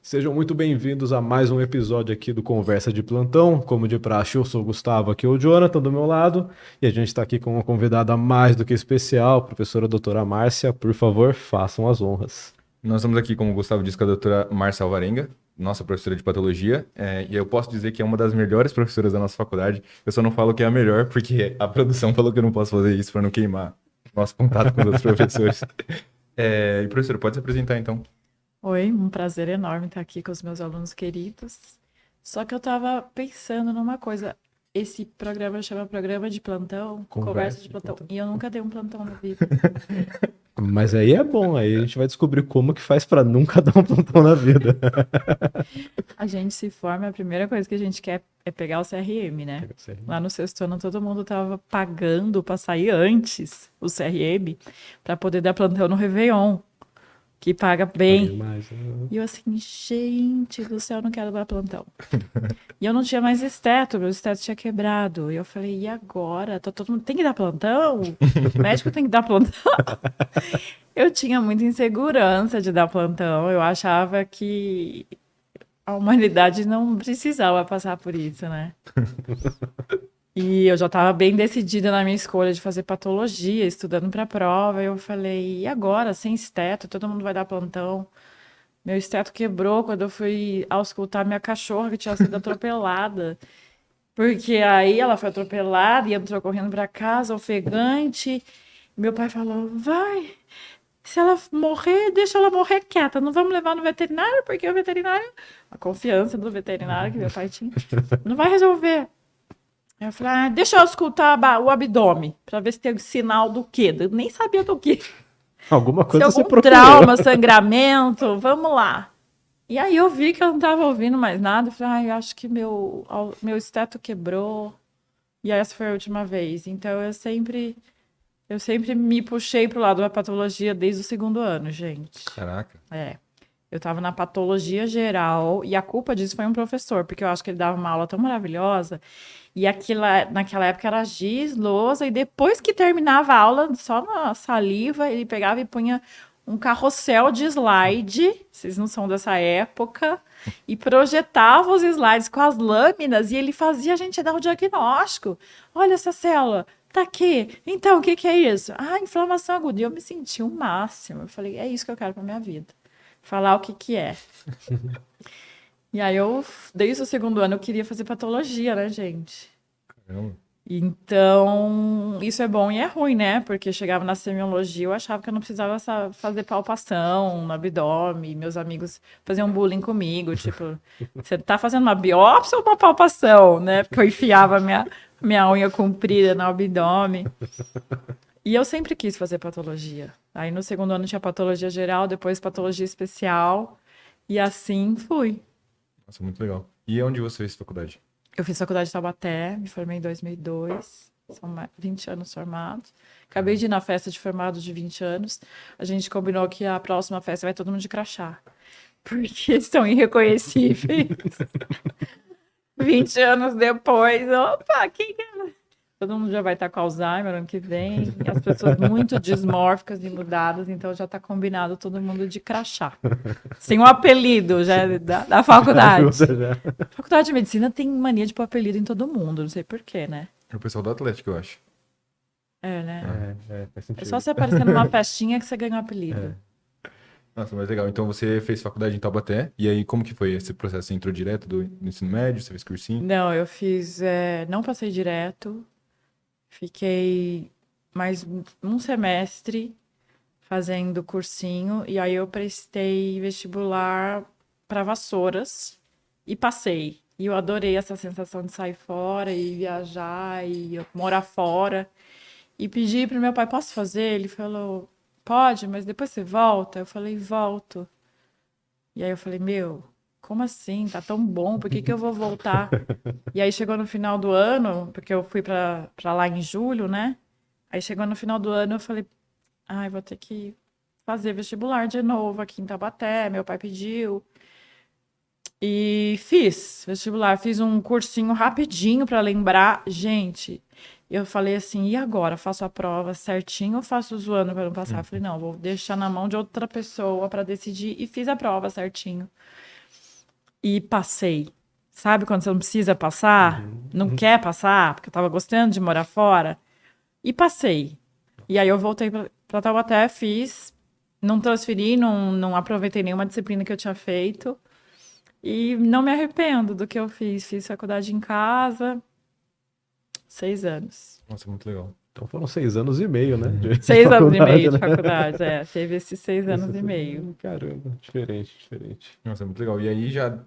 Sejam muito bem-vindos a mais um episódio aqui do Conversa de Plantão. Como de praxe, eu sou o Gustavo, aqui é o Jonathan do meu lado, e a gente está aqui com uma convidada mais do que especial, a professora doutora Márcia. Por favor, façam as honras. Nós estamos aqui, como o Gustavo disse, com a doutora Márcia Alvarenga, nossa professora de patologia, e eu posso dizer que é uma das melhores professoras da nossa faculdade. Eu só não falo que é a melhor, porque a produção falou que eu não posso fazer isso para não queimar nosso contato com os outros professores. E professora, pode se apresentar então. Oi, um prazer enorme estar aqui com os meus alunos queridos. Só que eu estava pensando numa coisa. Esse programa chama Programa de Plantão, Conversa de Plantão. E eu nunca dei um plantão na vida. Mas aí é bom, aí a gente vai descobrir como que faz para nunca dar um plantão na vida. A gente se forma, a primeira coisa que a gente quer é pegar o CRM, né? Lá no sexto ano todo mundo estava pagando para sair antes o CRM para poder dar plantão no Réveillon, que paga bem. E eu assim, gente do céu, não quero dar plantão. E eu não tinha mais esteto, meu esteto tinha quebrado. E eu falei, e agora? Tá todo mundo tem que dar plantão? O médico tem que dar plantão? Eu tinha muita insegurança de dar plantão. Eu achava que a humanidade não precisava passar por isso, né? E eu já estava bem decidida na minha escolha de fazer patologia, estudando para a prova. Eu falei, e agora, sem esteto, todo mundo vai dar plantão. Meu esteto quebrou quando eu fui auscultar minha cachorra que tinha sido atropelada. Porque aí ela foi atropelada e entrou correndo para casa, ofegante. Meu pai falou, vai, se ela morrer, deixa ela morrer quieta. Não vamos levar no veterinário, porque o veterinário... A confiança do veterinário que meu pai tinha. Não vai resolver. Eu falei, deixa eu auscultar o abdômen, para ver se tem sinal do quê. Eu nem sabia do quê. Alguma coisa se você algum trauma, sangramento, vamos lá. E aí eu vi que eu não estava ouvindo mais nada. Eu falei, eu acho que meu esteto quebrou. E essa foi a última vez. Então eu sempre me puxei pro lado da patologia desde o segundo ano, gente. Caraca. Eu estava na patologia geral e a culpa disso foi um professor, porque eu acho que ele dava uma aula tão maravilhosa. E naquela época era giz, lousa, e depois que terminava a aula, só na saliva, ele pegava e punha um carrossel de slide, vocês não são dessa época, e projetava os slides com as lâminas, e ele fazia a gente dar o diagnóstico. Olha essa célula, tá aqui. Então, o que é isso? Ah, inflamação aguda. E eu me senti o máximo. Eu falei, é isso que eu quero para minha vida. Falar o que é. E aí desde o segundo ano, eu queria fazer patologia, né, gente? Caramba. Então, isso é bom e é ruim, né? Porque chegava na semiologia, eu achava que eu não precisava fazer palpação no abdômen. Meus amigos faziam bullying comigo, tipo, você tá fazendo uma biópsia ou uma palpação, né? Porque eu enfiava minha unha comprida no abdômen. E eu sempre quis fazer patologia. Aí no segundo ano tinha patologia geral, depois patologia especial. E assim fui. Nossa, muito legal. E onde você fez faculdade? Eu fiz faculdade de Taubaté, me formei em 2002. São 20 anos formados. Acabei de ir na festa de formados de 20 anos. A gente combinou que a próxima festa vai todo mundo de crachá. Porque são irreconhecíveis. 20 anos depois, opa, quem é? Todo mundo já vai estar com Alzheimer ano que vem. E as pessoas muito dismórficas e mudadas, então já está combinado todo mundo de crachá. Sem um apelido já da faculdade. A faculdade de medicina tem mania de pôr apelido em todo mundo, não sei porquê, né? É o pessoal do Atlético, eu acho. É, né? Faz sentido. É só você aparecer numa festinha que você ganha um apelido. Nossa, mas legal. Então você fez faculdade em Taubaté, e aí como que foi esse processo? Você entrou direto do ensino médio, você fez cursinho? Não, eu fiz... não passei direto. Fiquei mais um semestre fazendo cursinho e aí eu prestei vestibular para Vassouras e passei. E eu adorei essa sensação de sair fora e viajar e morar fora. E pedi para meu pai, posso fazer? Ele falou, pode, mas depois você volta? Eu falei, volto. E aí eu falei, como assim? Tá tão bom, por que eu vou voltar? E aí chegou no final do ano, porque eu fui para lá em julho, né? Aí chegou no final do ano, eu falei, vou ter que fazer vestibular de novo aqui em Taubaté, meu pai pediu. E fiz vestibular, fiz um cursinho rapidinho para lembrar. Gente, eu falei assim, e agora? Faço a prova certinho ou faço zoando para não passar? Eu falei, não, vou deixar na mão de outra pessoa para decidir. E fiz a prova certinho. e passei. Sabe quando você não precisa passar? Não quer passar, porque eu tava gostando de morar fora. E passei. E aí eu voltei pra Taubaté, fiz, não transferi, não aproveitei nenhuma disciplina que eu tinha feito. E não me arrependo do que eu fiz. Fiz faculdade em casa, 6 anos. Nossa, muito legal. Então foram 6 anos e meio, né? 6 anos e meio de né? faculdade, teve esses 6 anos e meio. Caramba, diferente. Nossa, muito legal. E aí já...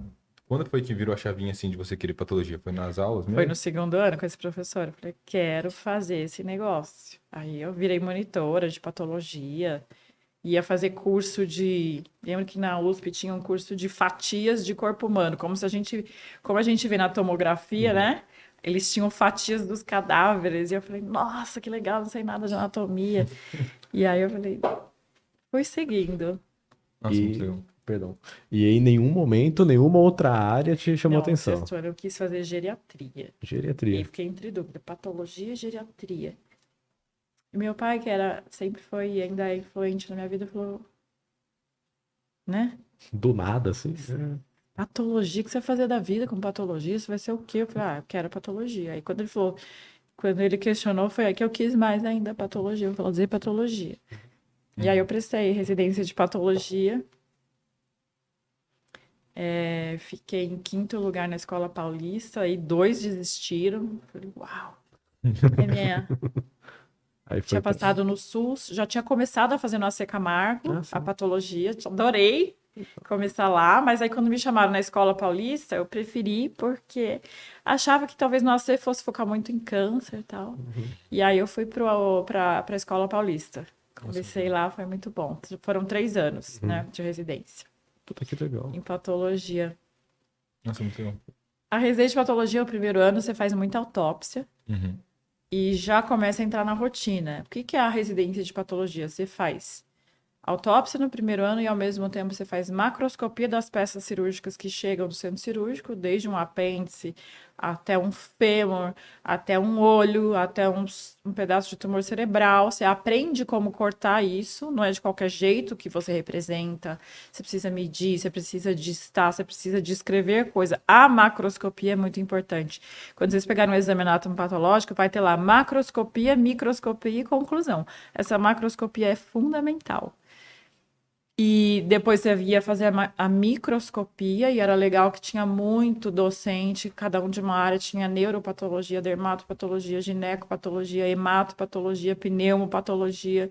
Quando foi que virou a chavinha, assim, de você querer patologia? Foi nas aulas mesmo? Foi no segundo ano com esse professor. Eu falei, quero fazer esse negócio. Aí eu virei monitora de patologia. Ia fazer curso de... Lembro que na USP tinha um curso de fatias de corpo humano. Como a gente vê na tomografia, né? Eles tinham fatias dos cadáveres. E eu falei, nossa, que legal, não sei nada de anatomia. E aí eu falei, fui seguindo. Nossa, muito legal. Perdão. E em nenhum momento, nenhuma outra área te chamou Não, atenção? no sexto ano eu quis fazer geriatria. E Geriatria. fiquei entre dúvida, patologia e geriatria. E meu pai, que sempre foi e ainda é influente na minha vida, falou, né? Do nada, assim? Patologia, o que você vai fazer da vida com patologia? Você vai ser o quê? Eu falei, eu quero patologia. Aí quando ele questionou, foi aí que eu quis mais ainda patologia. Eu falei, dizer patologia. E aí eu prestei residência de patologia. Fiquei em 5º lugar na Escola Paulista e 2 desistiram. Falei, uau! Aí Tinha passado no SUS, já tinha começado a fazer no AC Camargo, a patologia, adorei começar lá, mas aí quando me chamaram na Escola Paulista, eu preferi porque achava que talvez no AC fosse focar muito em câncer e tal. E aí eu fui para a Escola Paulista. Comecei lá, foi muito bom. Foram 3 anos, né, de residência. Puta que legal. Em patologia. Nossa, muito legal. A residência de patologia, o primeiro ano, você faz muita autópsia. E já começa a entrar na rotina. O que é a residência de patologia? Você faz autópsia no primeiro ano e, ao mesmo tempo, você faz macroscopia das peças cirúrgicas que chegam do centro cirúrgico, desde um apêndice até um fêmur, até um olho, até um pedaço de tumor cerebral. Você aprende como cortar isso, não é de qualquer jeito que você representa. Você precisa medir, você precisa distar, você precisa descrever coisa. A macroscopia é muito importante. Quando vocês pegarem um exame anatomopatológico, vai ter lá macroscopia, microscopia e conclusão. Essa macroscopia é fundamental. E depois você ia fazer a microscopia, e era legal que tinha muito docente, cada um de uma área, tinha neuropatologia, dermatopatologia, ginecopatologia, hematopatologia, pneumopatologia,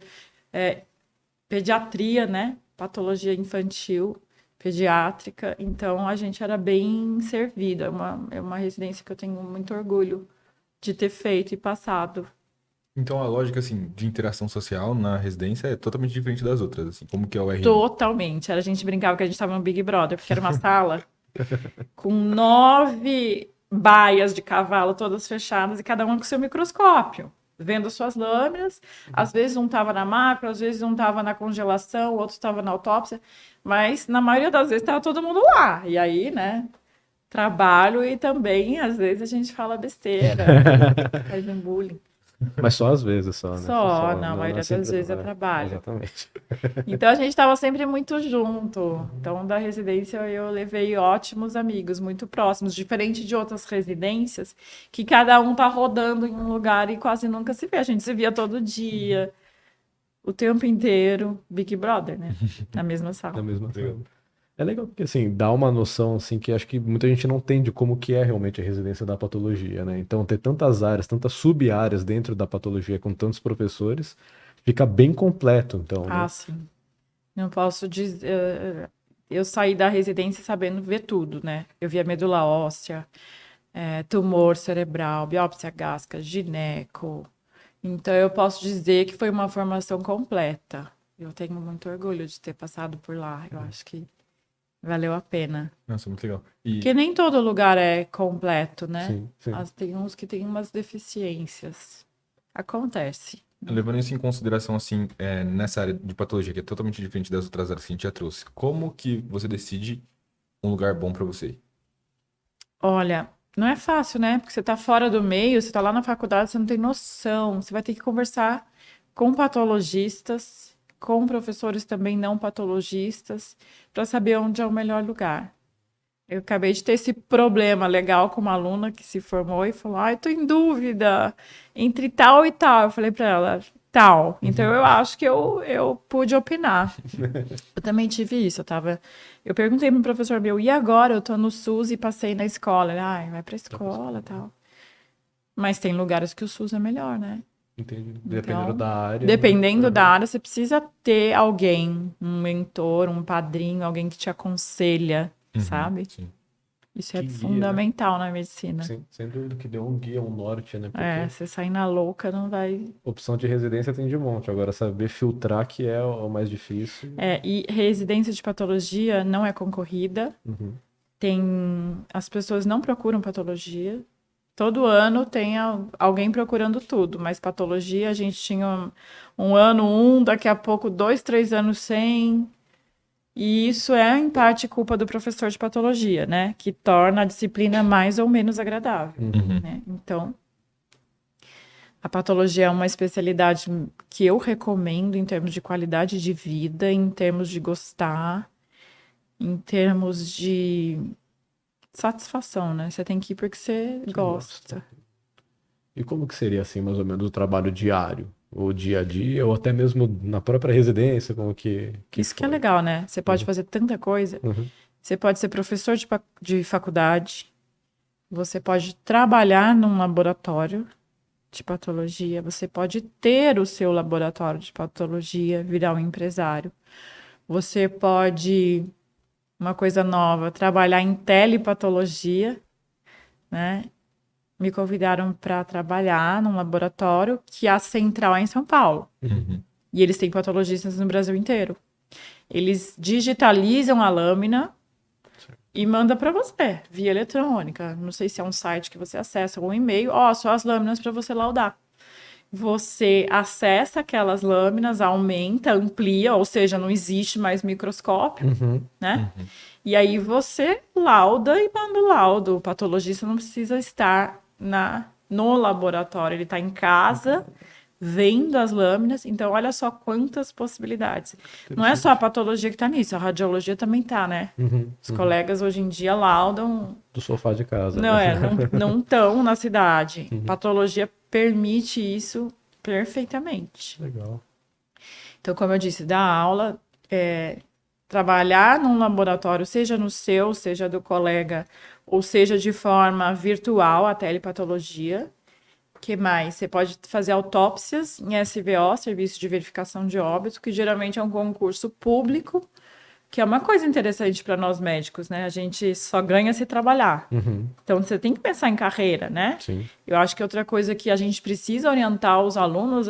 pediatria, né? Patologia infantil, pediátrica. Então, a gente era bem servido. É uma residência que eu tenho muito orgulho de ter feito e passado. Então, a lógica, assim, de interação social na residência é totalmente diferente das outras, assim, como que é o RM? Totalmente. A gente brincava que a gente estava no Big Brother, porque era uma sala com 9 baias de cavalo, todas fechadas, e cada um com seu microscópio, vendo suas lâminas. Às vezes um estava na macro, às vezes um estava na congelação, o outro estava na autópsia, mas na maioria das vezes estava todo mundo lá. E aí, né, trabalho e também, às vezes, a gente fala besteira, faz um bullying. Mas só às vezes, só, né? Só, na maioria das vezes é não, trabalho. Exatamente. Então a gente estava sempre muito junto. Então, da residência eu levei ótimos amigos, muito próximos, diferente de outras residências, que cada um tá rodando em um lugar e quase nunca se vê. A gente se via todo dia, o tempo inteiro, Big Brother, né? Na mesma sala. Na mesma sala. É legal porque, assim, dá uma noção, assim, que acho que muita gente não tem de como que é realmente a residência da patologia, né? Então, ter tantas áreas, tantas sub-áreas dentro da patologia com tantos professores, fica bem completo, então, né? Sim. Não posso dizer... Eu saí da residência sabendo ver tudo, né? Eu via medula óssea, tumor cerebral, biópsia gástrica, gineco. Então, eu posso dizer que foi uma formação completa. Eu tenho muito orgulho de ter passado por lá. Eu acho que valeu a pena. Nossa, muito legal. Porque nem todo lugar é completo, né? Sim. Tem uns que tem umas deficiências. Acontece. Levando isso em consideração, assim, nessa área de patologia, que é totalmente diferente das outras áreas que a gente já trouxe, como que você decide um lugar bom para você? Olha, não é fácil, né? Porque você tá fora do meio, você tá lá na faculdade, você não tem noção. Você vai ter que conversar com patologistas, com professores também não patologistas, para saber onde é o melhor lugar. Eu acabei de ter esse problema legal com uma aluna que se formou e falou: eu tô em dúvida entre tal e tal. Eu falei para ela, tal. Então eu acho que eu pude opinar. Eu também tive isso. Eu perguntei para um professor meu, e agora? Eu tô no SUS e passei na escola. Ele, vai pra escola e tal. Mas tem lugares que o SUS é melhor, né? Entendi. Dependendo da área. Dependendo da área, você precisa ter alguém, um mentor, um padrinho, alguém que te aconselha, sabe? Sim. Isso é Que guia, fundamental na medicina. Sim, sem dúvida que deu um guia, um norte, né? Porque Você sair na louca não vai... opção de residência tem de monte. Agora, saber filtrar que é o mais difícil. E residência de patologia não é concorrida. As pessoas não procuram patologia. Todo ano tem alguém procurando tudo, mas patologia a gente tinha um ano, daqui a pouco 2, 3 anos sem. E isso é, em parte, culpa do professor de patologia, né? Que torna a disciplina mais ou menos agradável, né? Então, a patologia é uma especialidade que eu recomendo em termos de qualidade de vida, em termos de gostar, em termos de satisfação, né? Você tem que ir porque você gosta. E como que seria, assim, mais ou menos, o trabalho diário? O dia a dia, ou até mesmo na própria residência, como que Isso foi? que é legal, né? Você pode fazer tanta coisa. Você pode ser professor de faculdade, você pode trabalhar num laboratório de patologia, você pode ter o seu laboratório de patologia, virar um empresário. Você pode, uma coisa nova, trabalhar em telepatologia, né? Me convidaram para trabalhar num laboratório que a central é em São Paulo. E eles têm patologistas no Brasil inteiro. Eles digitalizam a lâmina e manda para você, via eletrônica. Não sei se é um site que você acessa ou um e-mail. Só as lâminas para você laudar. Você acessa aquelas lâminas, aumenta, amplia, ou seja, não existe mais microscópio, né? E aí você lauda e manda o laudo. O patologista não precisa estar no laboratório, ele está em casa, vendo as lâminas. Então, olha só quantas possibilidades. Não é só a patologia que está nisso, a radiologia também está, né? Os colegas hoje em dia laudam... Do sofá de casa. Não estão na cidade. Patologia permite isso perfeitamente. Legal. Então, como eu disse, dar aula, trabalhar num laboratório, seja no seu, seja do colega, ou seja de forma virtual, a telepatologia. O que mais? Você pode fazer autópsias em SVO, Serviço de Verificação de Óbito, que geralmente é um concurso público, que é uma coisa interessante para nós médicos, né? A gente só ganha se trabalhar. Então, você tem que pensar em carreira, né? Sim. Eu acho que outra coisa que a gente precisa orientar os alunos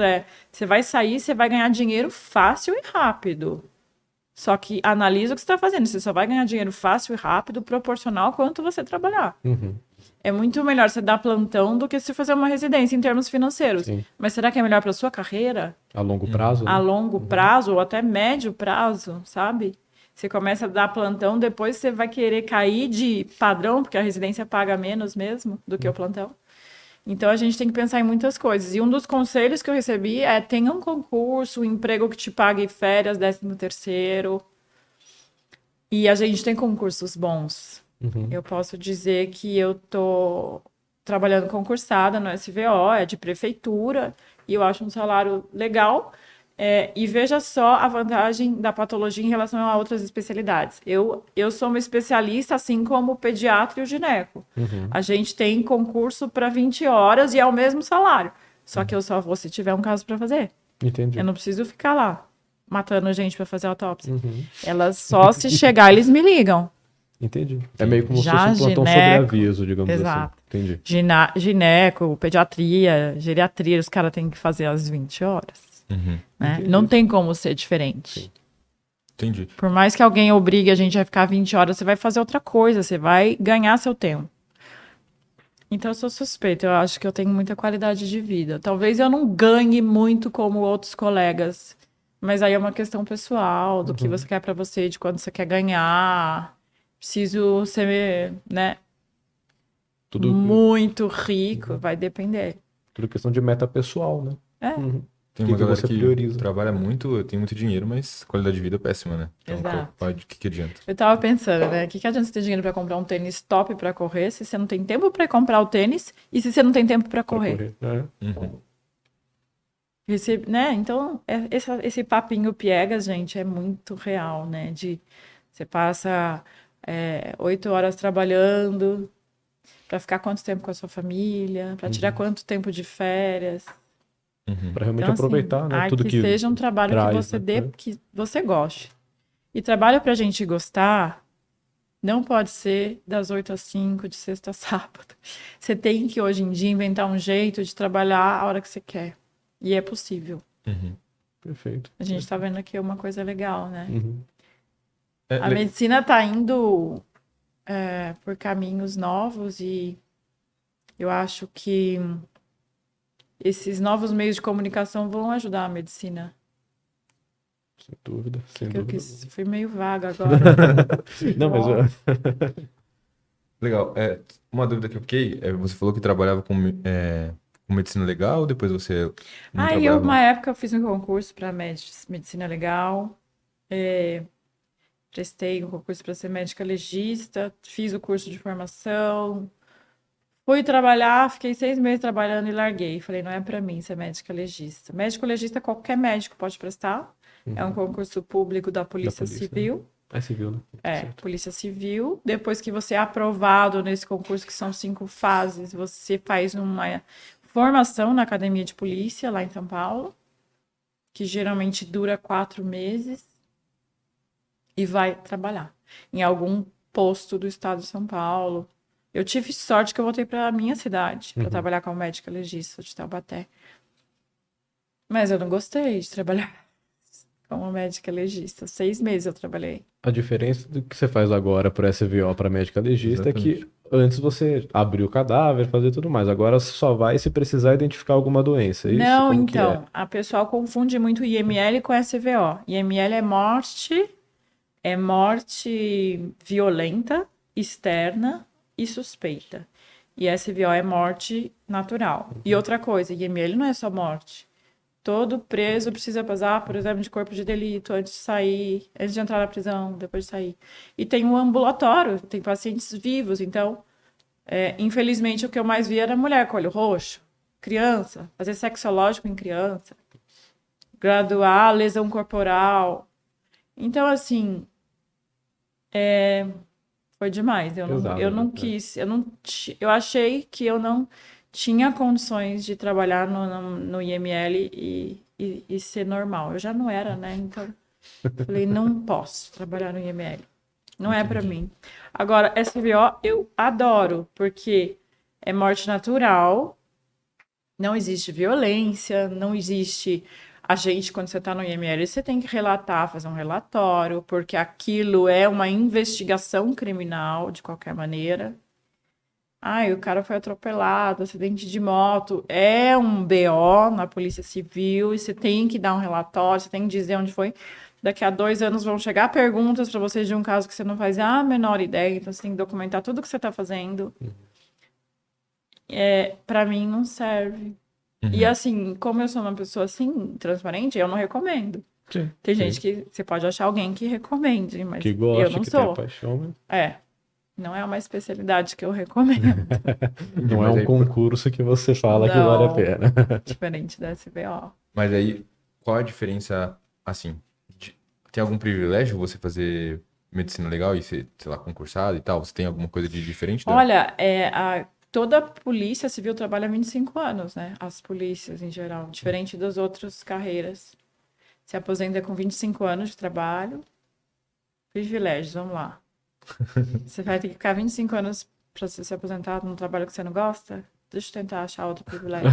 você vai sair, você vai ganhar dinheiro fácil e rápido. Só que analisa o que você está fazendo. Você só vai ganhar dinheiro fácil e rápido, proporcional ao quanto você trabalhar. É muito melhor você dar plantão do que se fazer uma residência em termos financeiros. Sim. Mas será que é melhor para sua carreira? A longo prazo? A Né? longo prazo ou até médio prazo, sabe? Você começa a dar plantão, depois você vai querer cair de padrão, porque a residência paga menos mesmo do que o plantão. Então, a gente tem que pensar em muitas coisas. E um dos conselhos que eu recebi tenha um concurso, um emprego que te pague férias, 13º. E a gente tem concursos bons. Eu posso dizer que eu tô trabalhando concursada no SVO, é de prefeitura, e eu acho um salário legal. E veja só a vantagem da patologia em relação a outras especialidades. Eu sou uma especialista, assim como o pediatra e o gineco. A gente tem concurso para 20 horas e é o mesmo salário. Só que eu só vou se tiver um caso para fazer. Entendi. Eu não preciso ficar lá matando gente para fazer autópsia. Elas só se chegar, eles me ligam. Entendi. É meio como se Já fosse um plantão gineco, sobre aviso, digamos exato. assim. Entendi. Gineco, pediatria, geriatria, os caras têm que fazer às 20 horas. Né? Não tem como ser diferente. Sim. Entendi. Por mais que alguém obrigue a gente a ficar 20 horas, você vai fazer outra coisa, você vai ganhar seu tempo. Então, eu sou suspeita, eu acho que eu tenho muita qualidade de vida. Talvez eu não ganhe muito como outros colegas, mas aí é uma questão pessoal, do que você quer pra você, de quando você quer ganhar. Preciso ser, né, Tudo muito rico, vai depender. questão de meta pessoal, né? Tem que uma galera você que prioriza. trabalha muito, tem muito dinheiro, mas qualidade de vida é péssima, né? Então, Exato. o que adianta? Eu tava pensando, né? O que adianta você ter dinheiro pra comprar um tênis top pra correr se você não tem tempo pra comprar o tênis e se você não tem tempo pra Pra correr? correr. Uhum. Né? Então, esse papinho piegas, gente, é muito real, né? De você passa 8 horas trabalhando para ficar quanto tempo com a sua família, para tirar quanto tempo de férias. Uhum. Pra realmente Então, assim, aproveitar, né? Tudo que que seja um trabalho que traz, você né? dê, que você goste. E trabalho pra gente gostar não pode ser das 8 às 5, de sexta a sábado. Você tem que, hoje em dia, inventar um jeito de trabalhar a hora que você quer. E é possível. Uhum. Perfeito. A gente tá vendo aqui uma coisa legal, né? Uhum. A medicina tá indo por caminhos novos e eu acho que esses novos meios de comunicação vão ajudar a medicina. Sem dúvida, sem Que eu dúvida. fui meio vaga agora. Não, mas Legal. Uma dúvida que eu fiquei, você falou que trabalhava com medicina legal, depois você não trabalhava... Uma época eu fiz um concurso para medicina legal, prestei um concurso para ser médica legista, fiz o curso de formação, fui trabalhar, fiquei 6 meses trabalhando e larguei. Falei, não é para mim ser médica legista. Médico legista qualquer médico pode prestar. É um concurso público da Polícia Civil. É civil, né? Certo. Polícia Civil. Depois que você é aprovado nesse concurso, que são 5 fases, você faz uma formação na Academia de Polícia, lá em São Paulo, que geralmente dura 4 meses, e vai trabalhar em algum posto do estado de São Paulo. Eu tive sorte que eu voltei para a minha cidade, para trabalhar como médica legista de Taubaté. Mas eu não gostei de trabalhar como médica legista. 6 meses eu trabalhei. A diferença do que você faz agora para SVO, para médica legista, é que antes você abriu o cadáver, fazer tudo mais. Agora só vai se precisar identificar alguma doença. É isso? Não, Como então, que é? a pessoa confunde muito IML com SVO. IML é morte violenta, externa e suspeita. E SVO é morte natural. E outra coisa, IML não é só morte. Todo preso precisa passar por exame de corpo de delito antes de sair, antes de entrar na prisão, depois de sair. E tem um ambulatório, tem pacientes vivos. Então, infelizmente, o que eu mais vi era mulher com olho roxo, criança, fazer sexológico em criança, graduar lesão corporal. Então, assim, foi demais. Eu não quis, eu achei que eu não tinha condições de trabalhar no IML e ser normal. Eu já não era, né? Então, falei, não posso trabalhar no IML. Não é para mim. Agora, SVO eu adoro, porque é morte natural, não existe violência, não existe... A gente, quando você está no IML, você tem que relatar, fazer um relatório, porque aquilo é uma investigação criminal, de qualquer maneira. O cara foi atropelado, acidente de moto. É um BO na Polícia Civil e você tem que dar um relatório, você tem que dizer onde foi. Daqui a 2 anos vão chegar perguntas para você de um caso que você não faz a menor ideia, então você tem que documentar tudo que você está fazendo. Para mim, não serve. E assim, como eu sou uma pessoa assim, transparente, eu não recomendo. Sim, Tem gente que você pode achar alguém que recomende, mas que gosta, eu não que sou. tem a paixão, mas... Não é uma especialidade que eu recomendo. Não é um concurso que você fala que vale a pena. Diferente da SVO. Mas aí, qual a diferença, assim, tem algum privilégio você fazer medicina legal e ser, sei lá, concursado e tal? Você tem alguma coisa de diferente? Olha, toda polícia civil trabalha há 25 anos, né? As polícias, em geral. Diferente das outras carreiras. Se aposenta com 25 anos de trabalho. Privilégios, vamos lá. Você vai ter que ficar 25 anos para você se aposentar num trabalho que você não gosta? Deixa eu tentar achar outro privilégio.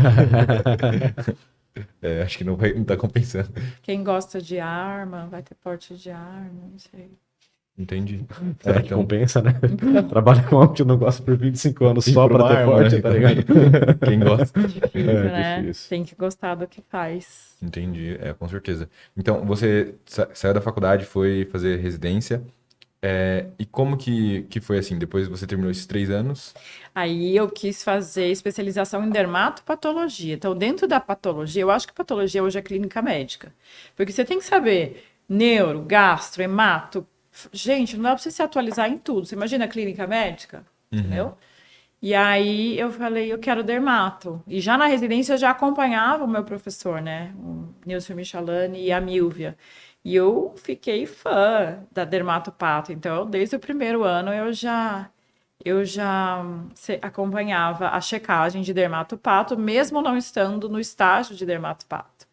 Acho que não tá compensando. Quem gosta de arma, vai ter porte de arma, não sei. Entendi. Será que compensa, né? Trabalha com algo que não gosta por 25 anos só pra ter arma, porte, né? tá ligado? Quem gosta. Difícil, né? Difícil. Tem que gostar do que faz. Entendi, com certeza. Então, você saiu da faculdade, foi fazer residência. E como que foi assim? Depois você terminou esses 3 anos? Aí eu quis fazer especialização em dermatopatologia. Então, dentro da patologia, eu acho que patologia hoje é clínica médica. Porque você tem que saber neuro, gastro, hemato. Gente, não dá pra você se atualizar em tudo. Você imagina a clínica médica, entendeu? E aí eu falei, eu quero dermato. E já na residência eu já acompanhava o meu professor, né? O Nilson Michalani e a Milvia. E eu fiquei fã da dermatopato. Então, desde o primeiro ano eu já acompanhava a checagem de dermatopato, mesmo não estando no estágio de dermatopato.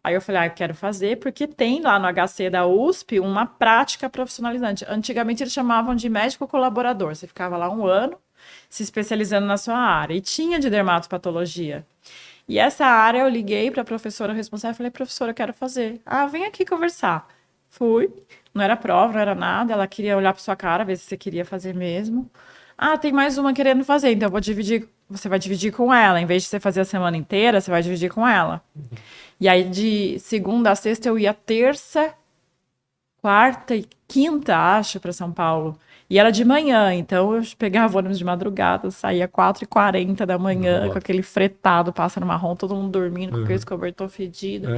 Aí eu falei, eu quero fazer, porque tem lá no HC da USP uma prática profissionalizante. Antigamente eles chamavam de médico colaborador. Você ficava lá 1 ano se especializando na sua área. E tinha de dermatopatologia. E essa área eu liguei para a professora responsável e falei, professora, eu quero fazer. Vem aqui conversar. Fui. Não era prova, não era nada. Ela queria olhar para sua cara, ver se você queria fazer mesmo. Tem mais uma querendo fazer, então eu vou dividir. Você vai dividir com ela. Em vez de você fazer a semana inteira, você vai dividir com ela. E aí, de segunda a sexta, eu ia terça, quarta e quinta, acho, para São Paulo. E era de manhã, então eu pegava ônibus de madrugada, saía 4h40 da manhã, com aquele fretado, pássaro marrom, todo mundo dormindo, com aquele cobertor fedido.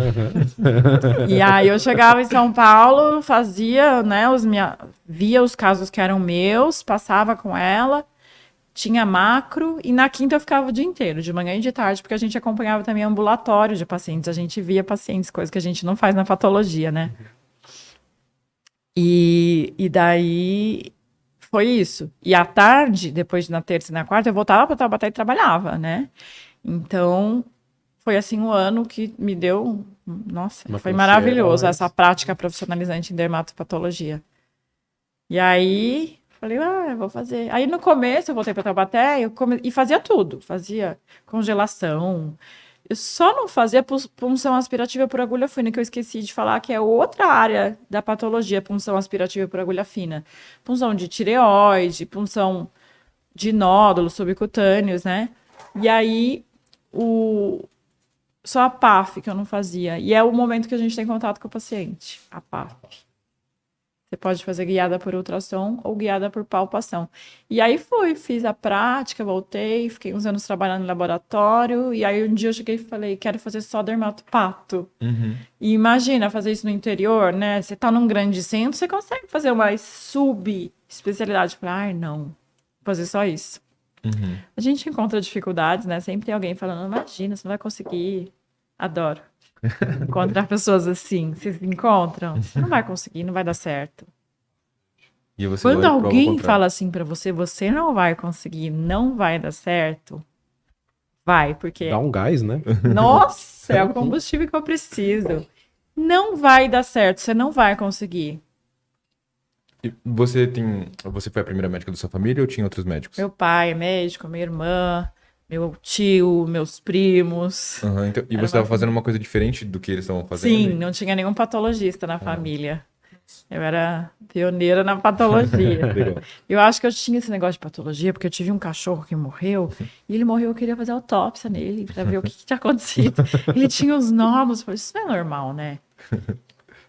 E aí eu chegava em São Paulo, fazia, né, via os casos que eram meus, passava com ela, tinha macro, e na quinta eu ficava o dia inteiro, de manhã e de tarde, porque a gente acompanhava também ambulatório de pacientes, a gente via pacientes, coisa que a gente não faz na patologia, né? E daí foi isso. E à tarde, depois na terça e na quarta, eu voltava para Taubaté e trabalhava, né? Então, foi assim um ano que me deu... Nossa, foi maravilhoso essa prática profissionalizante em dermatopatologia. E aí, falei, eu vou fazer. Aí no começo eu voltei para Taubaté e fazia tudo. Fazia congelação. Eu só não fazia punção aspirativa por agulha fina, que eu esqueci de falar, que é outra área da patologia, punção aspirativa por agulha fina. Punção de tireoide, punção de nódulos subcutâneos, né? E aí, só a PAF que eu não fazia. E é o momento que a gente tem contato com o paciente, a PAF. Você pode fazer guiada por ultrassom ou guiada por palpação. E aí fiz a prática, voltei, fiquei uns anos trabalhando no laboratório, e aí um dia eu cheguei e falei, quero fazer só dermatopato. E imagina fazer isso no interior, né? Você tá num grande centro, você consegue fazer uma subespecialidade. Falei, não, vou fazer só isso. A gente encontra dificuldades, né? Sempre tem alguém falando, imagina, você não vai conseguir. Adoro. Encontrar pessoas assim, vocês encontram? Você não vai conseguir, não vai dar certo. E você Quando alguém fala assim pra você, você não vai conseguir, não vai dar certo, vai, porque... Dá um gás, né? Nossa, é o combustível que eu preciso. Não vai dar certo, você não vai conseguir. E você foi a primeira médica da sua família ou tinha outros médicos? Meu pai é médico, minha irmã, meu tio, meus primos. Então, e você estava fazendo uma coisa diferente do que eles estavam fazendo? Sim, não tinha nenhum patologista na família. Eu era pioneira na patologia. Eu acho que eu tinha esse negócio de patologia, porque eu tive um cachorro que morreu, e ele morreu, eu queria fazer autópsia nele, para ver o que tinha acontecido. Ele tinha os nódulos, eu falei, isso não é normal, né?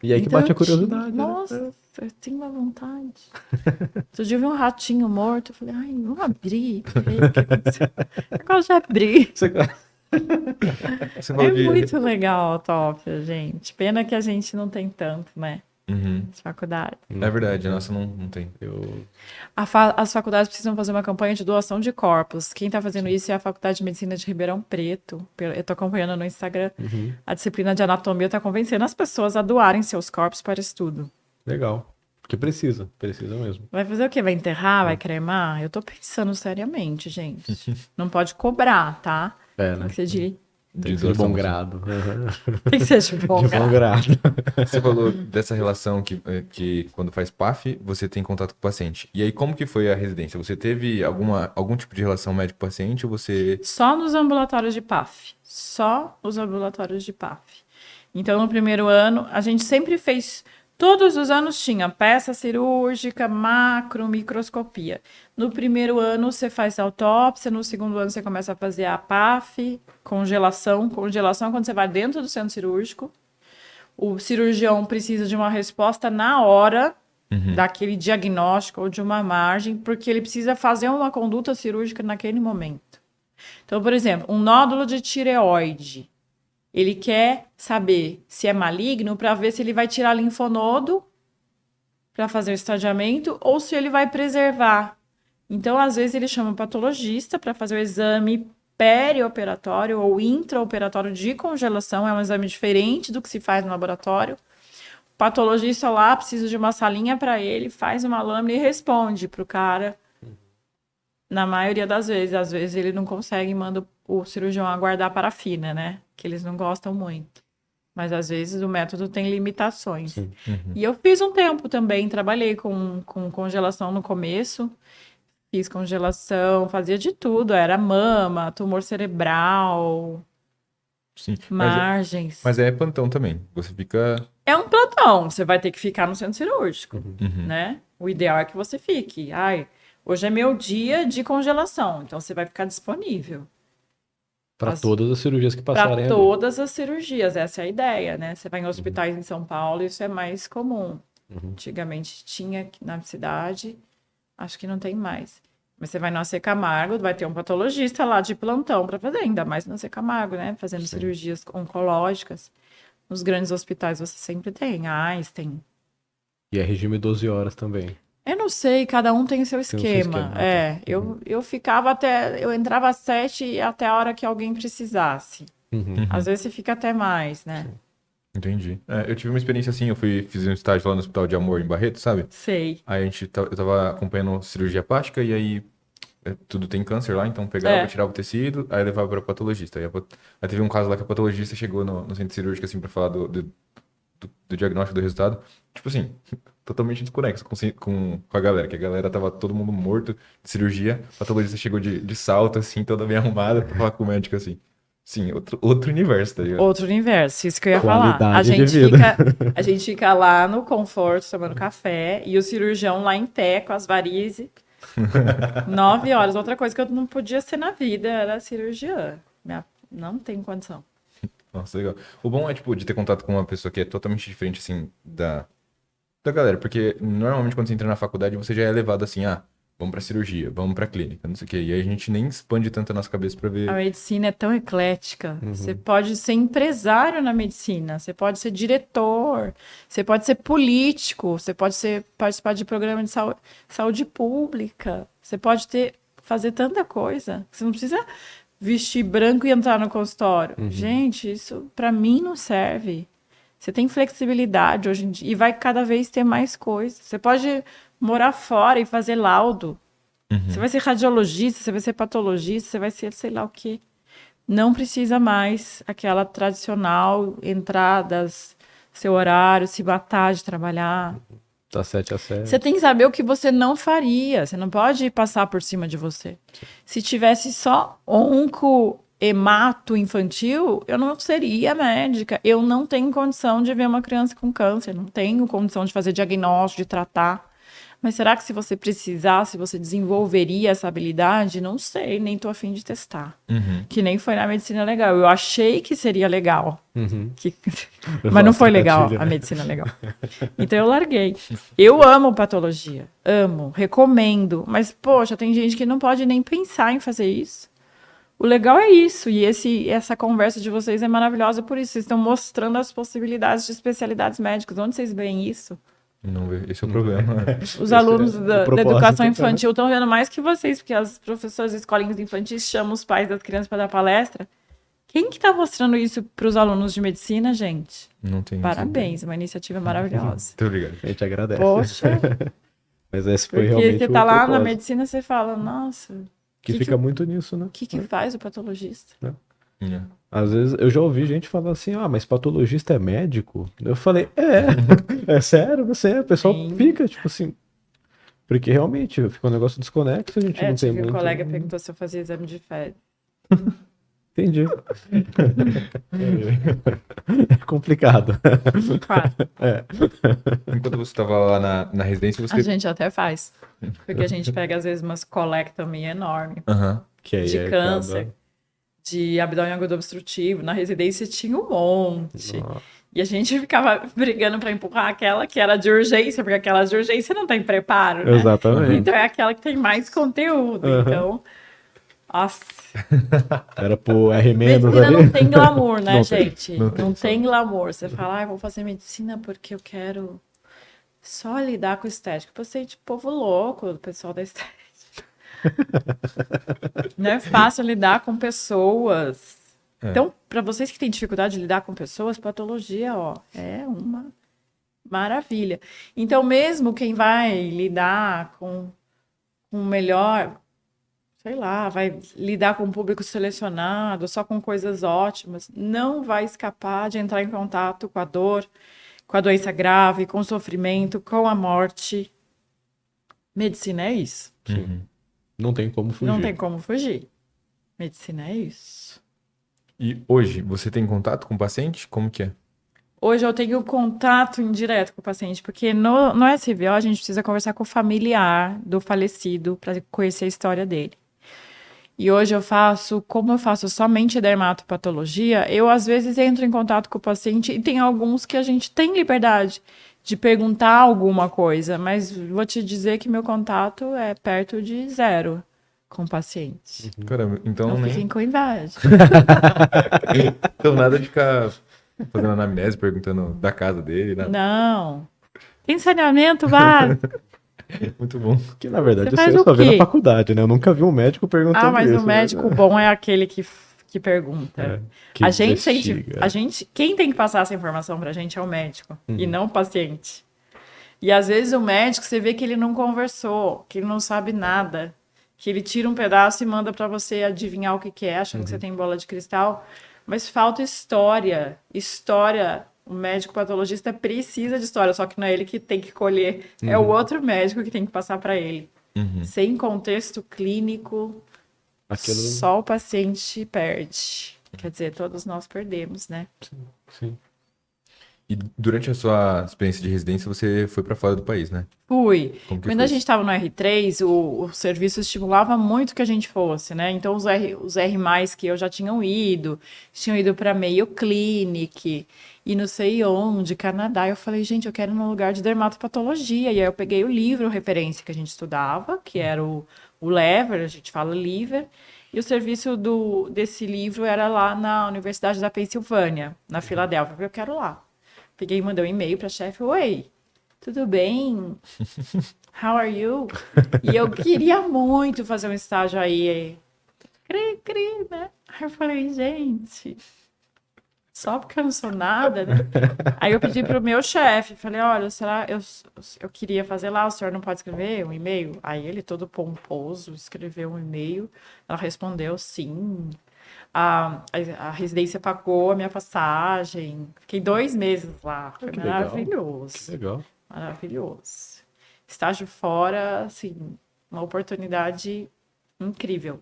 E aí que bate a curiosidade. Nossa, eu tenho uma vontade. Outro dia eu vi um ratinho morto, eu falei, vamos abrir. O que aconteceu? Eu gosto de abrir. Muito legal a autópsia, gente. Pena que a gente não tem tanto, né? As faculdades. É verdade, a nossa não tem. As faculdades precisam fazer uma campanha de doação de corpos. Quem está fazendo isso é a Faculdade de Medicina de Ribeirão Preto. Eu estou acompanhando no Instagram. A disciplina de anatomia está convencendo as pessoas a doarem seus corpos para estudo. Legal. Porque precisa mesmo. Vai fazer o quê? Vai enterrar? Vai cremar? Eu tô pensando seriamente, gente. Não pode cobrar, tá? Né? Tem que ser de bom grado. Tem que ser de bom grado. Você falou dessa relação que quando faz PAF, você tem contato com o paciente. E aí, como que foi a residência? Você teve algum tipo de relação médico-paciente ou você... Só nos ambulatórios de PAF. Só os ambulatórios de PAF. Então, no primeiro ano, a gente sempre fez... Todos os anos tinha peça cirúrgica, macro, microscopia. No primeiro ano você faz autópsia, no segundo ano você começa a fazer a PAF, congelação. Congelação é quando você vai dentro do centro cirúrgico. O cirurgião precisa de uma resposta na hora daquele diagnóstico ou de uma margem, porque ele precisa fazer uma conduta cirúrgica naquele momento. Então, por exemplo, um nódulo de tireoide, ele quer saber se é maligno para ver se ele vai tirar linfonodo para fazer o estadiamento ou se ele vai preservar. Então, às vezes, ele chama o patologista para fazer o exame perioperatório ou intraoperatório de congelação, é um exame diferente do que se faz no laboratório. O patologista lá precisa de uma salinha para ele, faz uma lâmina e responde para o cara. Na maioria das vezes, às vezes ele não consegue e manda o cirurgião aguardar parafina, né? Que eles não gostam muito. Mas às vezes o método tem limitações. E eu fiz um tempo também, trabalhei com congelação no começo. Fiz congelação, fazia de tudo. Era mama, tumor cerebral, Sim. margens. Mas é plantão também. Você fica... É um plantão, você vai ter que ficar no centro cirúrgico, né? O ideal é que você fique. Hoje é meu dia de congelação, então você vai ficar disponível. Para todas as cirurgias que passarem. Para todas as cirurgias, essa é a ideia, né? Você vai em hospitais em São Paulo, isso é mais comum. Antigamente tinha aqui na cidade, acho que não tem mais. Mas você vai no AC Camargo, vai ter um patologista lá de plantão para fazer, ainda mais no AC Camargo, né? Fazendo cirurgias oncológicas. Nos grandes hospitais você sempre tem, Einstein. E é regime 12 horas também. Eu não sei, cada um tem o seu esquema. Eu ficava eu entrava às 7 até a hora que alguém precisasse. Às vezes você fica até mais, né? Entendi. Eu tive uma experiência assim, fiz um estágio lá no Hospital de Amor, em Barreto, sabe? Sei. Aí eu tava acompanhando cirurgia plástica e aí tudo tem câncer lá, então pegava, tirava o tecido, aí levava pra patologista. Aí teve um caso lá que a patologista chegou no centro cirúrgico assim pra falar do diagnóstico do resultado. Tipo assim, totalmente desconexo com a galera, que a galera tava todo mundo morto de cirurgia. A patologista chegou de salto, assim, toda bem arrumada pra falar com o médico, assim. Sim, outro universo, tá ligado? Outro universo, isso que eu ia falar. A gente fica lá no conforto, tomando café, e o cirurgião lá em pé, com as varizes, 9 horas. Outra coisa que eu não podia ser na vida era cirurgiã. Não tem condição. Nossa, legal. O bom é, tipo, de ter contato com uma pessoa que é totalmente diferente, assim, da galera. Porque, normalmente, quando você entra na faculdade, você já é levado assim, vamos pra cirurgia, vamos pra clínica, não sei o quê. E aí a gente nem expande tanto a nossa cabeça pra ver... A medicina é tão eclética. Você pode ser empresário na medicina, você pode ser diretor, você pode ser político, você pode participar de programa de saúde pública, você pode fazer tanta coisa. Você não precisa vestir branco e entrar no consultório. Gente, isso pra mim não serve. Você tem flexibilidade hoje em dia e vai cada vez ter mais coisas. Você pode morar fora e fazer laudo. Você vai ser radiologista, você vai ser patologista, você vai ser sei lá o quê. Não precisa mais aquela tradicional entradas, seu horário, se matar de trabalhar. Tá 7 a 7. Você tem que saber o que você não faria. Você não pode passar por cima de você. Se tivesse só hemato infantil, eu não seria médica. Eu não tenho condição de ver uma criança com câncer. Não tenho condição de fazer diagnóstico, de tratar. Mas será que se você precisasse, você desenvolveria essa habilidade? Não sei, nem tô a fim de testar. Que nem foi na medicina legal. Eu achei que seria legal. Mas não foi legal a medicina legal. Então eu larguei. Eu amo patologia. Amo, recomendo. Mas, poxa, tem gente que não pode nem pensar em fazer isso. O legal é isso. E essa conversa de vocês é maravilhosa por isso. Vocês estão mostrando as possibilidades de especialidades médicas. Onde vocês veem isso? Não, esse é o problema. Os alunos da educação infantil estão vendo mais que vocês, porque as professoras de escolinhas infantis chamam os pais das crianças para dar palestra. Quem que está mostrando isso para os alunos de medicina, gente? Não tem. Parabéns, uma iniciativa maravilhosa. Muito obrigado. A gente agradece. Poxa. Mas esse foi porque realmente você está lá na medicina, você fala, nossa... Que fica muito nisso, né? O que faz o patologista? Às vezes eu já ouvi gente falar assim, mas patologista é médico? Eu falei, é sério, você, o pessoal fica, tipo assim, porque realmente fica um negócio desconexo, a gente não tem muito... O colega perguntou se eu fazia exame de fezes. Entendi. É complicado. Claro. Enquanto você estava lá na residência, você... A gente até faz, porque a gente pega às vezes umas colectomy enorme Que aí de câncer. De abdômen agudo obstrutivo. Na residência tinha um monte. E a gente ficava brigando para empurrar aquela que era de urgência, porque aquela de urgência não tem preparo, né? Exatamente. Então é aquela que tem mais conteúdo. Então, nossa. Era pro R- Medicina ali. não tem glamour, né, Não tem, gente? não Não tem. tem glamour. Você fala, eu vou fazer medicina porque eu quero só lidar com estética. Paciente, povo louco, o pessoal da estética. Não é fácil lidar com pessoas. Então, para vocês que têm dificuldade de lidar com pessoas, patologia, ó, é uma maravilha. Então, mesmo quem vai lidar com melhor, sei lá, vai lidar com um público selecionado, só com coisas ótimas, não vai escapar de entrar em contato com a dor, com a doença grave, com o sofrimento, com a morte. Medicina é isso. Não tem como fugir. Não tem como fugir. Medicina é isso. E hoje, você tem contato com o paciente? Como que é? Hoje eu tenho contato indireto com o paciente, porque no SVO a gente precisa conversar com o familiar do falecido para conhecer a história dele. E hoje como eu faço somente dermatopatologia, eu às vezes entro em contato com o paciente e tem alguns que a gente tem liberdade de perguntar alguma coisa, mas vou te dizer que meu contato é perto de zero com o paciente. Caramba, então Não nem... fiquem com inveja. Então nada de ficar fazendo anamnese, perguntando da casa dele, nada. Não. Tem saneamento básico. Muito bom. Que na verdade Você isso faz eu o só vi quê? na faculdade, né? Eu nunca vi um médico perguntando Mas isso. o médico bom é aquele que pergunta. É, que a gente investiga. quem tem que passar essa informação pra gente é o médico e não o paciente. E às vezes o médico, você vê que ele não conversou, que ele não sabe nada, que ele tira um pedaço e manda pra você adivinhar o que que é, achando que você tem bola de cristal, mas falta história. História, o médico patologista precisa de história, só que não é ele que tem que colher, é o outro médico que tem que passar pra ele. Sem contexto clínico, Aquilo... só o paciente perde. Quer dizer, todos nós perdemos, né? Sim. E durante a sua experiência de residência, você foi pra fora do país, né? Fui. Como que Quando foi a gente estava no R3, o serviço estimulava muito que a gente fosse, né? Então, os R que eu já tinham ido para Mayo Clinic e não sei onde, Canadá. Eu falei, gente, eu quero ir num lugar de dermatopatologia. E aí eu peguei o livro referência que a gente estudava, que era o Lever, a gente fala Liver, e o serviço desse livro era lá na Universidade da Pensilvânia, na Filadélfia. Eu falei, eu quero lá. Peguei e mandei um e-mail para a chefe, oi, tudo bem? How are you? E eu queria muito fazer um estágio aí. Cri, né? Aí eu falei, gente, só porque eu não sou nada, né? Aí eu pedi pro meu chefe, falei, olha, será eu queria fazer lá, o senhor não pode escrever um e-mail? Aí ele, todo pomposo, escreveu um e-mail, ela respondeu sim. A residência pagou a minha passagem. Fiquei 2 meses lá. Foi Que legal. maravilhoso. Que legal. Maravilhoso. Estágio fora, assim, uma oportunidade incrível.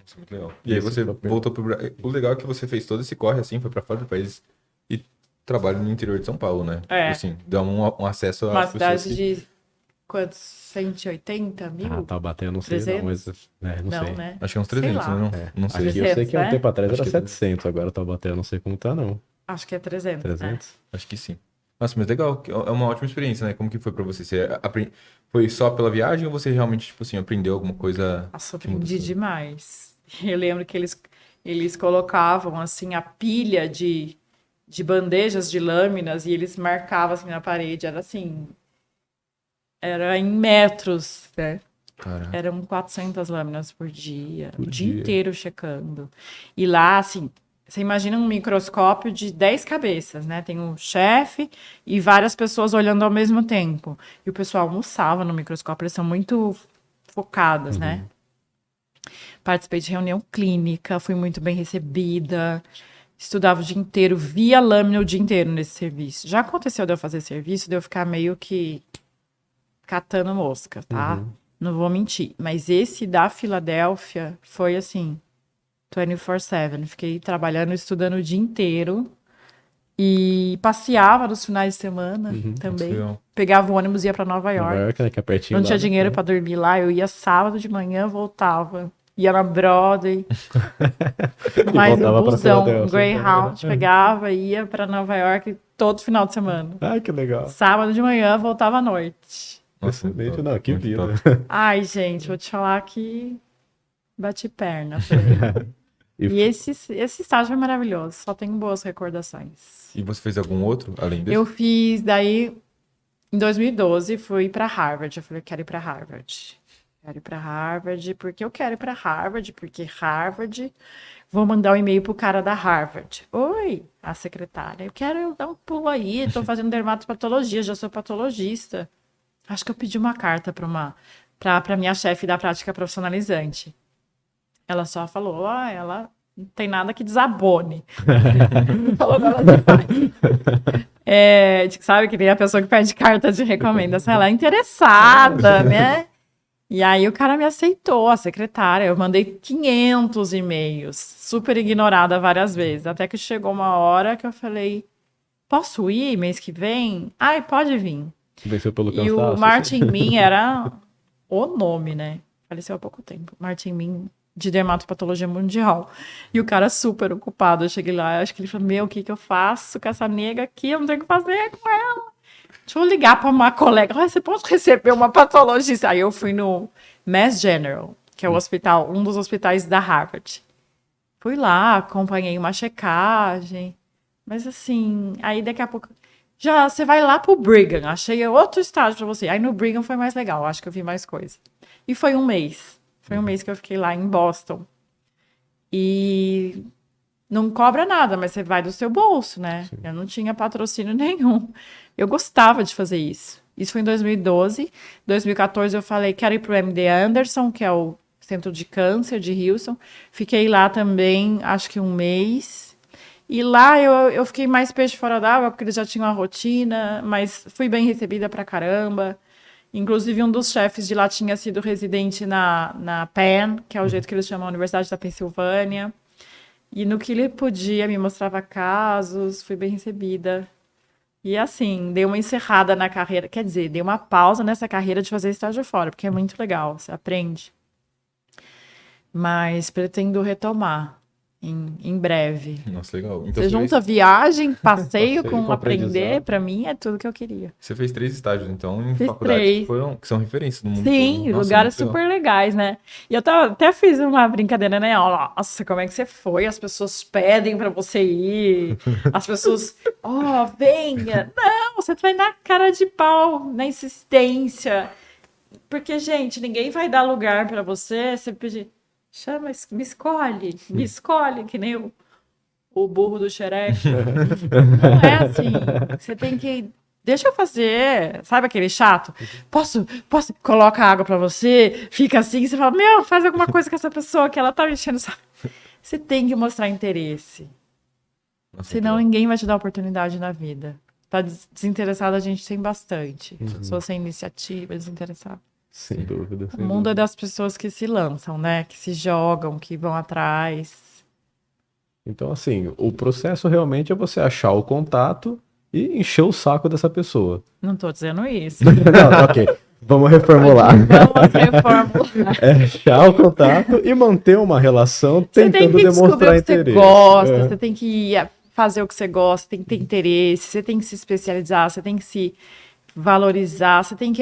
Isso é muito legal. E aí você voltou pro Brasil. O legal é que você fez todo esse corre assim, foi pra fora do país e trabalha no interior de São Paulo, né? É. Assim, dá um acesso Uma às pessoas cidade de quantos? 180 mil? Ah, tá batendo, não sei não, mas... não sei. né? Acho que é uns Sei 300, lá. né? Não sei. Aqui eu sei que há um 300, tempo atrás Acho era que é 700, agora tá batendo, não sei como tá não. Acho que é 300. 300? Acho que sim. Nossa, mas legal. É uma ótima experiência, né? Como que foi pra você? Foi só pela viagem ou você realmente, tipo assim, aprendeu alguma coisa? Nossa, aprendi demais. Eu lembro que eles colocavam, assim, a pilha de bandejas de lâminas e eles marcavam, assim, na parede. Era, assim... Era em metros, né? Caraca. Eram 400 lâminas por dia. Por o dia dia. inteiro checando. E lá, assim... Você imagina um microscópio de 10 cabeças, né? Tem o chefe e várias pessoas olhando ao mesmo tempo. E o pessoal almoçava no microscópio, eles são muito focadas, né? Participei de reunião clínica, fui muito bem recebida, estudava o dia inteiro, via lâmina o dia inteiro nesse serviço. Já aconteceu de eu fazer serviço, de eu ficar meio que catando mosca, tá? Não vou mentir. Mas esse da Filadélfia foi assim... 24/7. Fiquei trabalhando, estudando o dia inteiro. E passeava nos finais de semana também. Legal. Pegava o ônibus e ia para Nova York. Nova York, né, que é pertinho Não lá, tinha né? dinheiro para dormir lá. Eu ia sábado de manhã, voltava. Ia na Broadway. Mas voltava o pra busão, Filadélfia. Greyhound, pegava, ia para Nova York todo final de semana. Ai, que legal. Sábado de manhã, voltava à noite. Nossa, Excelente, top, não, que muito vida. top. Ai, gente, vou te falar que bati perna. Falei. E esse estágio foi maravilhoso, só tenho boas recordações. E você fez algum outro além desse? Eu fiz, daí, em 2012, fui para Harvard. Eu falei, eu quero ir para Harvard. Quero ir para Harvard, porque eu quero ir para Harvard, porque Harvard... Vou mandar um e-mail pro cara da Harvard. Oi, a secretária, eu quero dar um pulo aí, tô fazendo dermatopatologia, já sou patologista. Acho que eu pedi uma carta para minha chefe da prática profissionalizante. Ela só falou, ela não tem nada que desabone. Falou ela sabe que nem a pessoa que pede carta de recomendação, ela é interessada, né? E aí o cara me aceitou, a secretária. Eu mandei 500 e-mails, super ignorada várias vezes. Até que chegou uma hora que eu falei, posso ir mês que vem? Ai, pode vir. Venceu pelo cansaço. E o Martin Min era o nome, né? Faleceu há pouco tempo. Martin Min, de dermatopatologia mundial. E o cara super ocupado. Eu cheguei lá, acho que ele falou, o que eu faço com essa nega aqui? Eu não tenho o que fazer com ela. Deixa eu ligar para uma colega. Você pode receber uma patologista? Aí eu fui no Mass General, que é o hospital, um dos hospitais da Harvard. Fui lá, acompanhei uma checagem. Mas assim, aí daqui a pouco... Já você vai lá pro Brigham. Achei outro estágio para você. Aí no Brigham foi mais legal. Acho que eu vi mais coisa. E foi um mês. Foi um mês que eu fiquei lá em Boston. E... não cobra nada, mas você vai do seu bolso, né? Sim. Eu não tinha patrocínio nenhum. Eu gostava de fazer isso. Isso foi em 2012. 2014 eu falei, quero ir para o MD Anderson, que é o Centro de Câncer de Houston. Fiquei lá também, acho que um mês. E lá eu fiquei mais peixe fora d'água, porque eles já tinham a rotina, mas fui bem recebida pra caramba. Inclusive, um dos chefes de lá tinha sido residente na Penn, que é o jeito que eles chamam a Universidade da Pensilvânia. E no que ele podia, me mostrava casos, fui bem recebida. E assim, dei uma encerrada na carreira, quer dizer, dei uma pausa nessa carreira de fazer estágio fora, porque é muito legal, você aprende. Mas pretendo retomar em breve. Nossa, legal. Então, você junta viagem, passeio com aprender, pra mim é tudo que eu queria. Você fez 3 estágios, então, em Fiz faculdades que são referências no mundo todo. Sim, Nossa, lugares super legais, né? E eu até fiz uma brincadeira, né? Nossa, como é que você foi? As pessoas pedem pra você ir. As pessoas, venha. Não, você vai na cara de pau, na insistência. Porque, gente, ninguém vai dar lugar pra você pedir, chama, me escolhe, que nem o burro do Shrek. Não é assim. Você tem que... Deixa eu fazer. Sabe aquele chato? Posso? Coloca água pra você, fica assim, você fala, faz alguma coisa com essa pessoa que ela tá mexendo. Você tem que mostrar interesse. Nossa, senão ninguém vai te dar oportunidade na vida. Tá desinteressado, a gente tem bastante. Pessoas sem iniciativa, desinteressado. Sem dúvida. O mundo é das pessoas que se lançam, né? Que se jogam, que vão atrás. Então, assim, o processo realmente é você achar o contato e encher o saco dessa pessoa. Não tô dizendo isso. Não, ok. Vamos reformular. Vamos reformular. É achar o contato e manter uma relação tentando demonstrar interesse. Você gosta, você tem que fazer o que você gosta, tem que ter interesse, você tem que se especializar, você tem que se valorizar, você tem que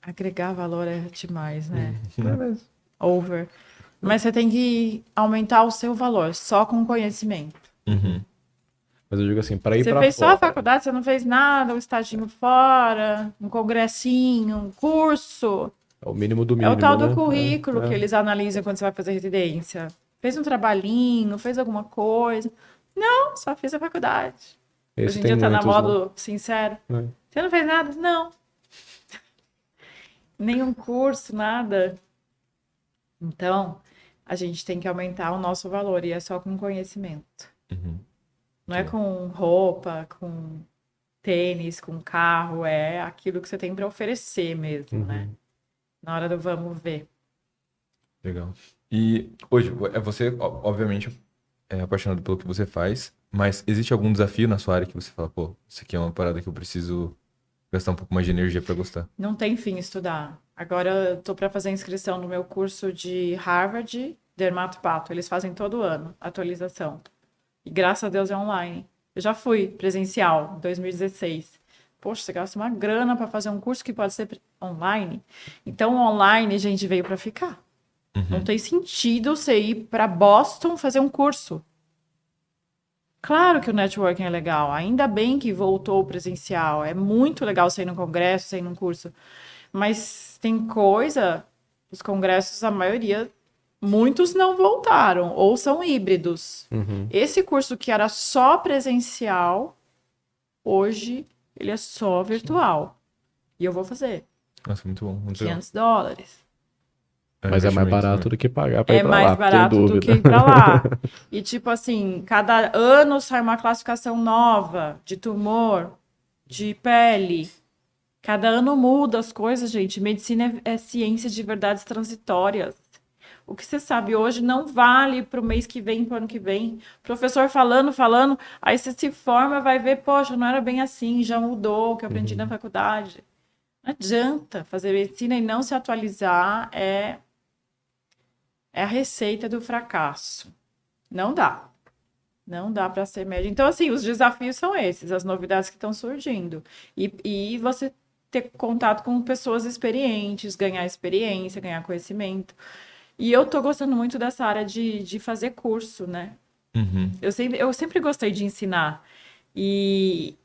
agregar valor é demais, né? Over. Mas você tem que aumentar o seu valor só com conhecimento. Mas eu digo assim, para ir para fora... Você fez só a faculdade, você não fez nada, um estaginho fora, um congressinho, um curso. É o mínimo do mínimo, é o tal né? do currículo que eles analisam quando você vai fazer residência. Fez um trabalhinho, fez alguma coisa. Não, só fiz a faculdade. Hoje em dia tá na moda sincero. Você não fez nada? Não. Nenhum curso, nada. Então, a gente tem que aumentar o nosso valor e é só com conhecimento. Não é com roupa, com tênis, com carro, é aquilo que você tem para oferecer mesmo, né? Na hora do vamos ver. Legal. E hoje, você, obviamente, é apaixonado pelo que você faz, mas existe algum desafio na sua área que você fala, pô, isso aqui é uma parada que eu preciso gastar um pouco mais de energia para gostar? Não tem fim estudar. Agora eu tô para fazer inscrição no meu curso de Harvard, Dermatopato. Eles fazem todo ano, atualização. E graças a Deus é online. Eu já fui presencial em 2016. Poxa, você gasta uma grana para fazer um curso que pode ser online. Então, o online, gente, veio para ficar. Não tem sentido você ir para Boston fazer um curso. Claro que o networking é legal. Ainda bem que voltou o presencial. É muito legal você ir num congresso, você ir num curso. Mas tem coisa, os congressos, a maioria, muitos não voltaram ou são híbridos. Esse curso que era só presencial, hoje ele é só virtual. E eu vou fazer. Nossa, muito bom. Muito legal. $500. Mas é mais investimento, barato né? do que pagar pra ir É pra mais lá, barato sem do dúvida. que ir pra lá. E tipo assim, cada ano sai uma classificação nova de tumor, de pele. Cada ano muda as coisas, gente. Medicina é ciência de verdades transitórias. O que você sabe hoje não vale para o mês que vem, para o ano que vem. Professor falando, aí você se forma, vai ver, poxa, não era bem assim, já mudou o que eu aprendi na faculdade. Não adianta fazer medicina e não se atualizar, é a receita do fracasso. Não dá. Não dá para ser médico. Então, assim, os desafios são esses, as novidades que estão surgindo. E você ter contato com pessoas experientes, ganhar experiência, ganhar conhecimento. E eu tô gostando muito dessa área de fazer curso, né? Eu sempre gostei de ensinar. E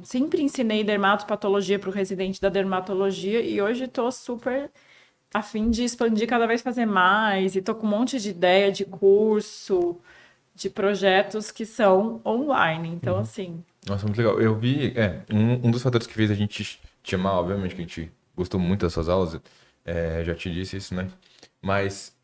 sempre ensinei dermatopatologia para o residente da dermatologia. E hoje estou super a fim de expandir cada vez fazer mais. E tô com um monte de ideia de curso, de projetos que são online. Então, assim... Nossa, muito legal. Eu vi, um dos fatores que fez a gente te chamar, obviamente, que a gente gostou muito das suas aulas, já te disse isso, né? Mas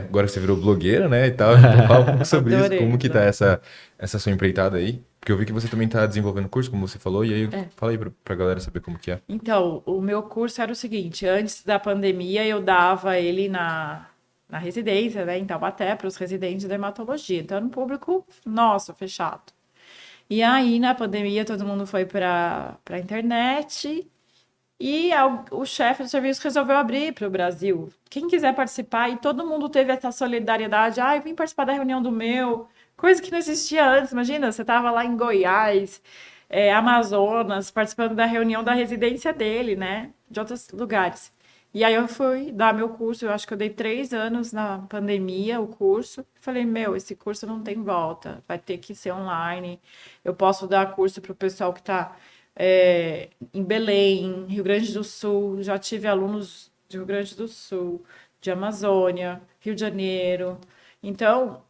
agora que você virou blogueira, né, e tal, então fala um pouco sobre isso, Adorei, como que tá adorei. essa sua empreitada aí? Porque eu vi que você também tá desenvolvendo curso, como você falou, e aí É. fala aí pra galera saber como que é. Então, o meu curso era o seguinte: antes da pandemia, eu dava ele na residência, né, em Taubaté, para os residentes de dermatologia. Então, era um público nosso, fechado. E aí, na pandemia, todo mundo foi para a internet e o chefe do serviço resolveu abrir para o Brasil. Quem quiser participar, e todo mundo teve essa solidariedade. Ah, eu vim participar da reunião do meu, coisa que não existia antes. Imagina, você estava lá em Goiás, Amazonas, participando da reunião da residência dele, né? De outros lugares. E aí eu fui dar meu curso, eu acho que eu dei 3 anos na pandemia, o curso. Falei, esse curso não tem volta, vai ter que ser online. Eu posso dar curso para o pessoal que está em Belém, Rio Grande do Sul. Já tive alunos de Rio Grande do Sul, de Amazônia, Rio de Janeiro. Então,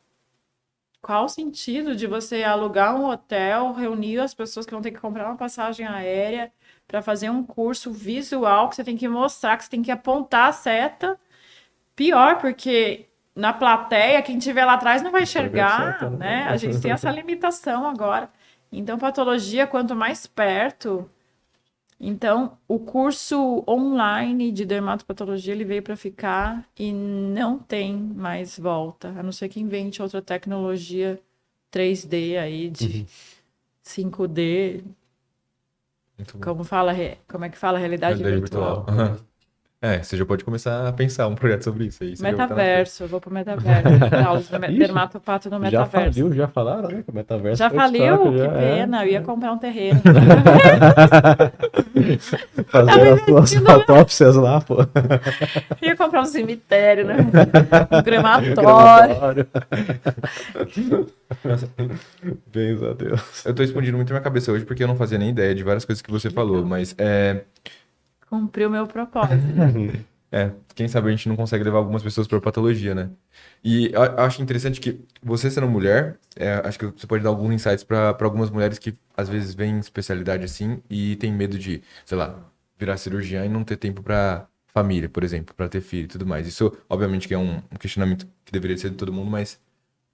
qual o sentido de você alugar um hotel, reunir as pessoas que vão ter que comprar uma passagem aérea para fazer um curso visual que você tem que mostrar, que você tem que apontar a seta? Pior, porque na plateia, quem estiver lá atrás não vai enxergar, né? A gente tem essa limitação agora. Então, patologia, quanto mais perto... Então, o curso online de dermatopatologia, ele veio para ficar e não tem mais volta, a não ser que invente outra tecnologia 3D aí, de 5D, Muito bom. como é que fala? Realidade virtual. Aham. Você já pode começar a pensar um projeto sobre isso aí. Você já vai estar na frente. Metaverso, eu vou pro metaverso, dar aulas de Ixi, dermatopato no já metaverso. faliu, já falaram, né? Que o metaverso Já foi destaque, faliu? Que já pena, eu ia comprar um terreno. Fazer as suas autópsias lá, pô. Eu ia comprar um cemitério, né? Um crematório. Bens a Deus. Eu tô expandindo muito minha cabeça hoje porque eu não fazia nem ideia de várias coisas que você falou, mas Cumpriu o meu propósito. quem sabe a gente não consegue levar algumas pessoas para patologia, né? E eu acho interessante que você sendo mulher, acho que você pode dar alguns insights para algumas mulheres que às vezes veem especialidade assim e tem medo de, sei lá, virar cirurgiã e não ter tempo para família, por exemplo, para ter filho e tudo mais. Isso, obviamente, que é um questionamento que deveria ser de todo mundo, mas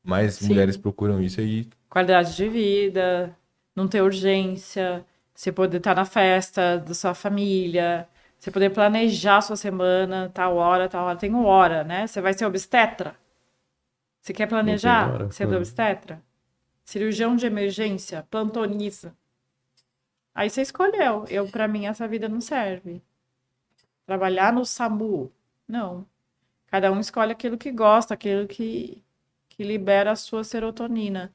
mais Sim. mulheres procuram isso aí. Qualidade de vida, não ter urgência, você poder estar na festa da sua família, você poder planejar a sua semana, tal hora. Tem uma hora, né? Você vai ser obstetra? Você quer planejar ser obstetra? Cirurgião de emergência, plantonista. Aí você escolheu. Para mim, essa vida não serve. Trabalhar no SAMU? Não. Cada um escolhe aquilo que gosta, aquilo que libera a sua serotonina.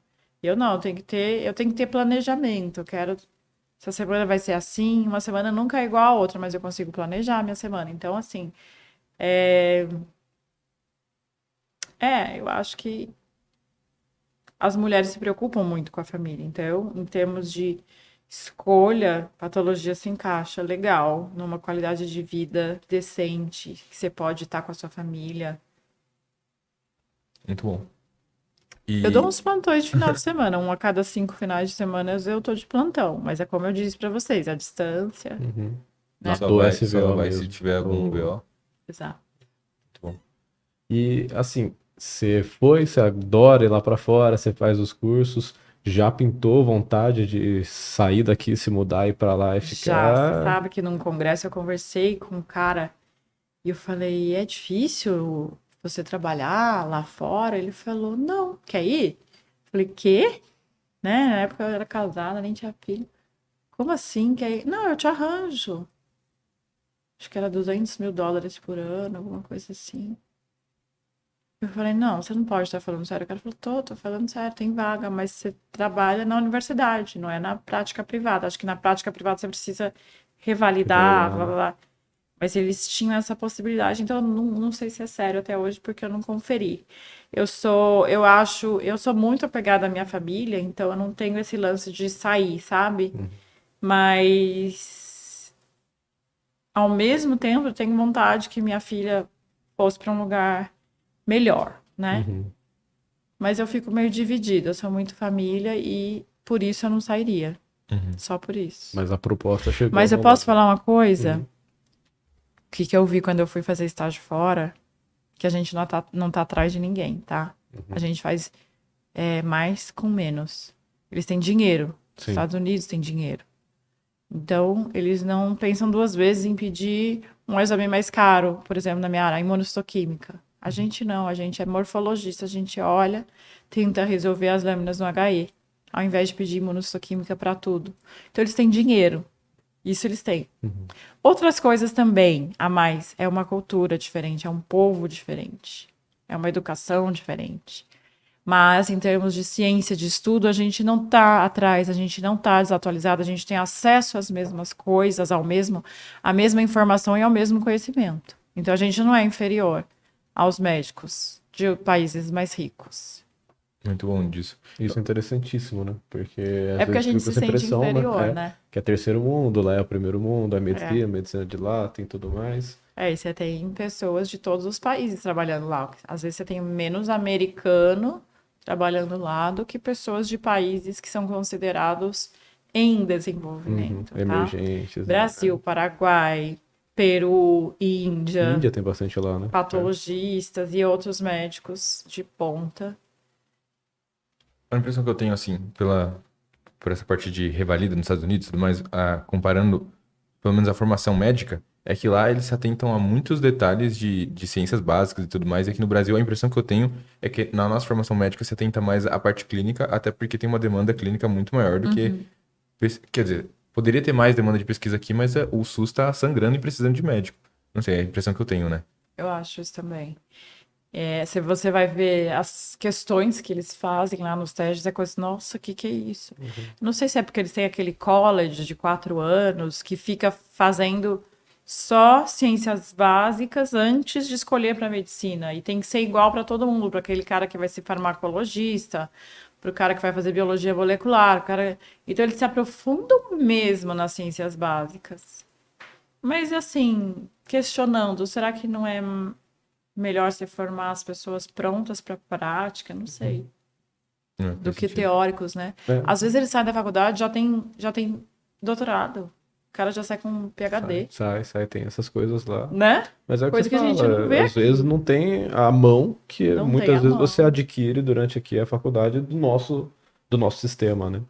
Eu tenho que ter planejamento. Eu quero, essa semana vai ser assim, uma semana nunca é igual a outra, mas eu consigo planejar a minha semana. Então, assim, eu acho que as mulheres se preocupam muito com a família. Então, em termos de escolha, patologia se encaixa legal, numa qualidade de vida decente, que você pode estar com a sua família. Muito bom. Eu dou uns plantões de final de semana. A cada 5 finais de semana eu tô de plantão. Mas é como eu disse pra vocês, a distância. Né? Só vai se tiver algum BO. Exato. Muito bom. E, assim, você adora ir lá pra fora, você faz os cursos, já pintou vontade de sair daqui, se mudar, ir pra lá e Já, ficar? você sabe que num congresso eu conversei com um cara e eu falei, é difícil você trabalhar lá fora? Ele falou, não, quer ir? Eu falei, quê? Né? Na época eu era casada, nem tinha filho. Como assim? Quer ir? Não, eu te arranjo. Acho que era $200 mil por ano, alguma coisa assim. Eu falei, não, você não pode estar falando sério. O cara falou, tô falando sério, tem vaga, mas você trabalha na universidade, não é na prática privada. Acho que na prática privada você precisa revalidar, blá, blá, blá. Mas eles tinham essa possibilidade, então eu não sei se é sério até hoje, porque eu não conferi. Eu sou muito apegada à minha família, então eu não tenho esse lance de sair, sabe? Mas, ao mesmo tempo, eu tenho vontade que minha filha fosse para um lugar melhor, né? Mas eu fico meio dividida, eu sou muito família e por isso eu não sairia. Só por isso. Mas a proposta chegou. Mas eu posso falar uma coisa? O que eu vi quando eu fui fazer estágio fora? Que a gente não tá atrás de ninguém, tá? A gente faz mais com menos. Eles têm dinheiro. Os Estados Unidos têm dinheiro. Então, eles não pensam duas vezes em pedir um exame mais caro, por exemplo, na minha área, imunohistoquímica. A gente não, a gente é morfologista, a gente olha, tenta resolver as lâminas no HE, ao invés de pedir imunohistoquímica para tudo. Então, eles têm dinheiro. Isso eles têm. Outras coisas também, a mais, é uma cultura diferente, é um povo diferente, é uma educação diferente. Mas, em termos de ciência, de estudo, a gente não está atrás, a gente não está desatualizado, a gente tem acesso às mesmas coisas, à mesma informação e ao mesmo conhecimento. Então, a gente não é inferior aos médicos de países mais ricos. Muito bom disso. Isso é interessantíssimo, né? Porque às porque a vezes gente fica se com essa sente impressão, inferior, né? Que é terceiro mundo, lá é o primeiro mundo, a medicina de lá, tem tudo mais. E você tem pessoas de todos os países trabalhando lá. Às vezes você tem menos americano trabalhando lá do que pessoas de países que são considerados em desenvolvimento, tá? Emergentes. Brasil, Paraguai, Peru, Índia. Índia tem bastante lá, né? patologistas e outros médicos de ponta. A impressão que eu tenho, assim, por essa parte de revalida nos Estados Unidos e tudo mais, comparando, pelo menos a formação médica, é que lá eles se atentam a muitos detalhes de ciências básicas e tudo mais. E aqui no Brasil a impressão que eu tenho é que na nossa formação médica se atenta mais à parte clínica, até porque tem uma demanda clínica muito maior do que... Quer dizer, poderia ter mais demanda de pesquisa aqui, mas o SUS está sangrando e precisando de médico. Não sei, é a impressão que eu tenho, né? Eu acho isso também. Se você vai ver as questões que eles fazem lá nos testes, é coisa, nossa, o que é isso? Não sei se é porque eles têm aquele college de 4 anos que fica fazendo só ciências básicas antes de escolher para medicina. E tem que ser igual para todo mundo, para aquele cara que vai ser farmacologista, para o cara que vai fazer biologia molecular. Então, eles se aprofundam mesmo nas ciências básicas. Mas, assim, questionando, será que não é melhor você formar as pessoas prontas para a prática? Não sei. Do que teóricos, né? Às vezes eles saem da faculdade já tem doutorado. O cara já sai com um PhD. Sai, tem essas coisas lá. Né? Mas é o Coisa que você que a gente fala, não vê às vezes não tem a mão que Não muitas tem a vezes mão. você adquire durante aqui a faculdade do nosso sistema, né?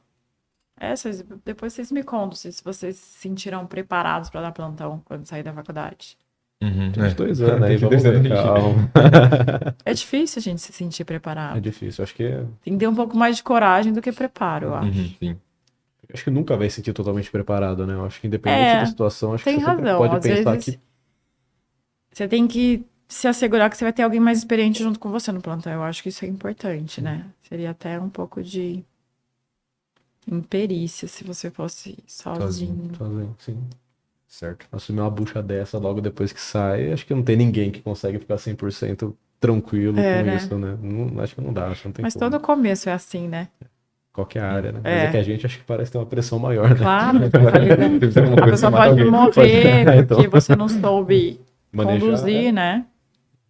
Depois vocês me contam se vocês se sentiram preparados para dar plantão quando sair da faculdade. Temos 2 anos aí, vamos 2 anos, ver, calma. É difícil a gente se sentir preparado. É difícil, acho que Tem que ter um pouco mais de coragem do que preparo, eu acho. Sim. acho que nunca vai se sentir totalmente preparado, né? Eu acho que independente da situação, acho que tem você sempre razão. pode Às pensar vezes, que você tem que se assegurar que você vai ter alguém mais experiente junto com você no plantão. Eu acho que isso é importante, né? Seria até um pouco de em perícia se você fosse sozinho. Sozinho, sim. Certo. Assumir uma bucha dessa logo depois que sai, acho que não tem ninguém que consegue ficar 100% tranquilo com né? isso, né? Não, acho que não dá, acho que não tem Mas como. todo começo é assim, né? Qualquer área, né? Mas é que a gente acho que parece ter uma pressão maior, né? Claro. A pessoa pode morrer porque você não soube conduzir, né?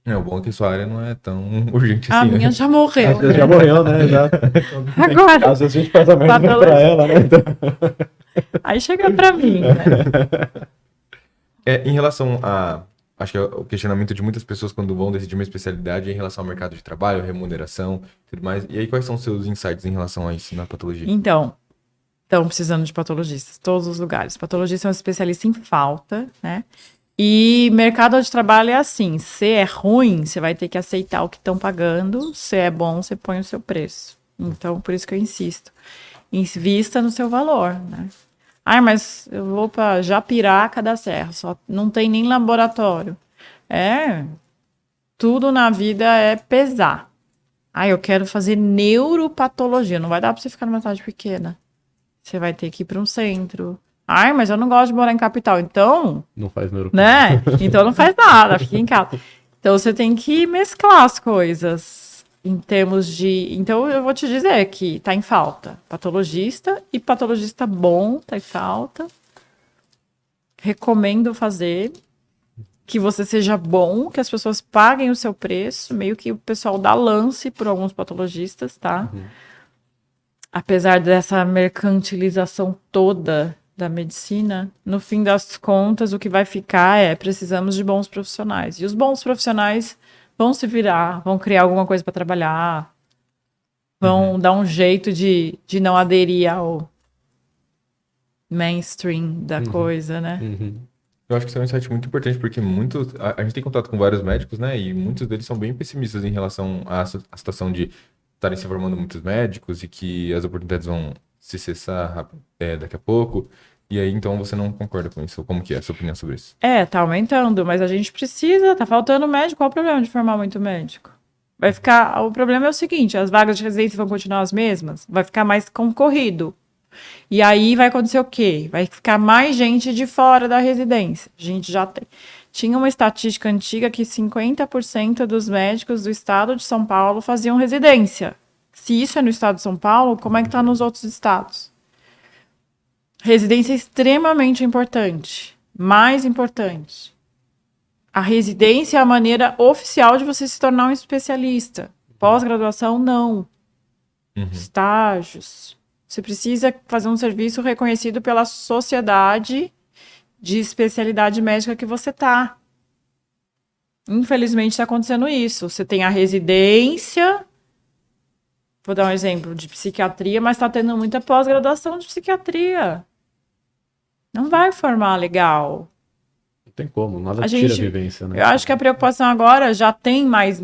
O bom é que sua área não é tão urgente A assim, minha né? já morreu. Às vezes já morreu, né? Exato. Agora, Às vezes a gente faz a merda pra ela, né? Então... aí chega pra mim, né? Em relação a... Acho que é o questionamento de muitas pessoas quando vão decidir uma especialidade é em relação ao mercado de trabalho, remuneração e tudo mais. E aí, quais são os seus insights em relação a isso na patologia? Então, estão precisando de patologistas, todos os lugares. Patologista é um especialista em falta, né? E mercado de trabalho é assim, se é ruim, você vai ter que aceitar o que estão pagando, se é bom, você põe o seu preço. Então, por isso que eu insisto. Invista no seu valor, né? Ah, mas eu vou para Japiraca da Serra, só não tem nem laboratório. Tudo na vida é pesar. Ah, eu quero fazer neuropatologia, não vai dar para você ficar numa cidade pequena. Você vai ter que ir para um centro. Ai, mas eu não gosto de morar em capital, então... Não faz neuropatologia. Né? Então não faz nada, fica em casa. Então você tem que mesclar as coisas. Em termos de... Então, eu vou te dizer que tá em falta patologista e patologista bom tá em falta. Recomendo fazer. Que você seja bom, que as pessoas paguem o seu preço. Meio que o pessoal dá lance por alguns patologistas, tá? Apesar dessa mercantilização toda da medicina, no fim das contas, o que vai ficar precisamos de bons profissionais. E os bons profissionais vão se virar, vão criar alguma coisa para trabalhar, vão dar um jeito de não aderir ao mainstream da coisa, né? Eu acho que isso é um insight muito importante, porque a gente tem contato com vários médicos, né? E muitos deles são bem pessimistas em relação à situação de estarem se formando muitos médicos e que as oportunidades vão se cessar daqui a pouco. E aí, então, você não concorda com isso? Como que é a sua opinião sobre isso? Tá aumentando, mas a gente precisa, tá faltando médico. Qual o problema de formar muito médico? Vai ficar... O problema é o seguinte, as vagas de residência vão continuar as mesmas? Vai ficar mais concorrido. E aí vai acontecer o quê? Vai ficar mais gente de fora da residência. A gente já tem. Tinha uma estatística antiga que 50% dos médicos do estado de São Paulo faziam residência. Se isso é no estado de São Paulo, como é que tá nos outros estados? Residência é extremamente importante. Mais importante. A residência é a maneira oficial de você se tornar um especialista. Pós-graduação, não. Estágios. Você precisa fazer um serviço reconhecido pela sociedade de especialidade médica que você tá. Infelizmente está acontecendo isso. Você tem a residência, vou dar um exemplo de psiquiatria, mas está tendo muita pós-graduação de psiquiatria. Não vai formar legal. Não tem como, nada tira a vivência, né? Eu acho que a preocupação agora já tem mais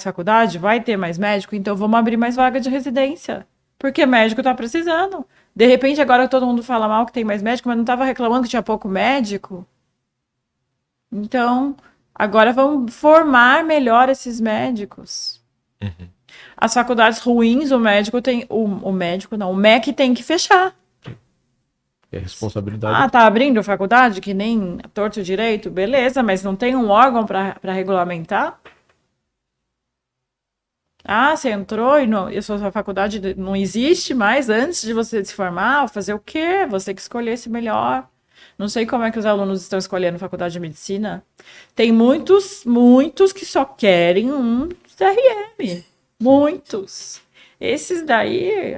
faculdade, vai ter mais médico, então vamos abrir mais vaga de residência. Porque médico tá precisando. De repente, agora todo mundo fala mal que tem mais médico, mas não estava reclamando que tinha pouco médico. Então, agora vamos formar melhor esses médicos. As faculdades ruins, o médico tem... O médico não, o MEC tem que fechar. É responsabilidade. Tá abrindo faculdade que nem torto direito? Beleza, mas não tem um órgão para regulamentar? Você entrou e a sua faculdade não existe mais antes de você se formar? Fazer o quê? Você que escolhesse melhor. Não sei como é que os alunos estão escolhendo faculdade de medicina. Tem muitos que só querem um CRM. Muitos. Esses daí,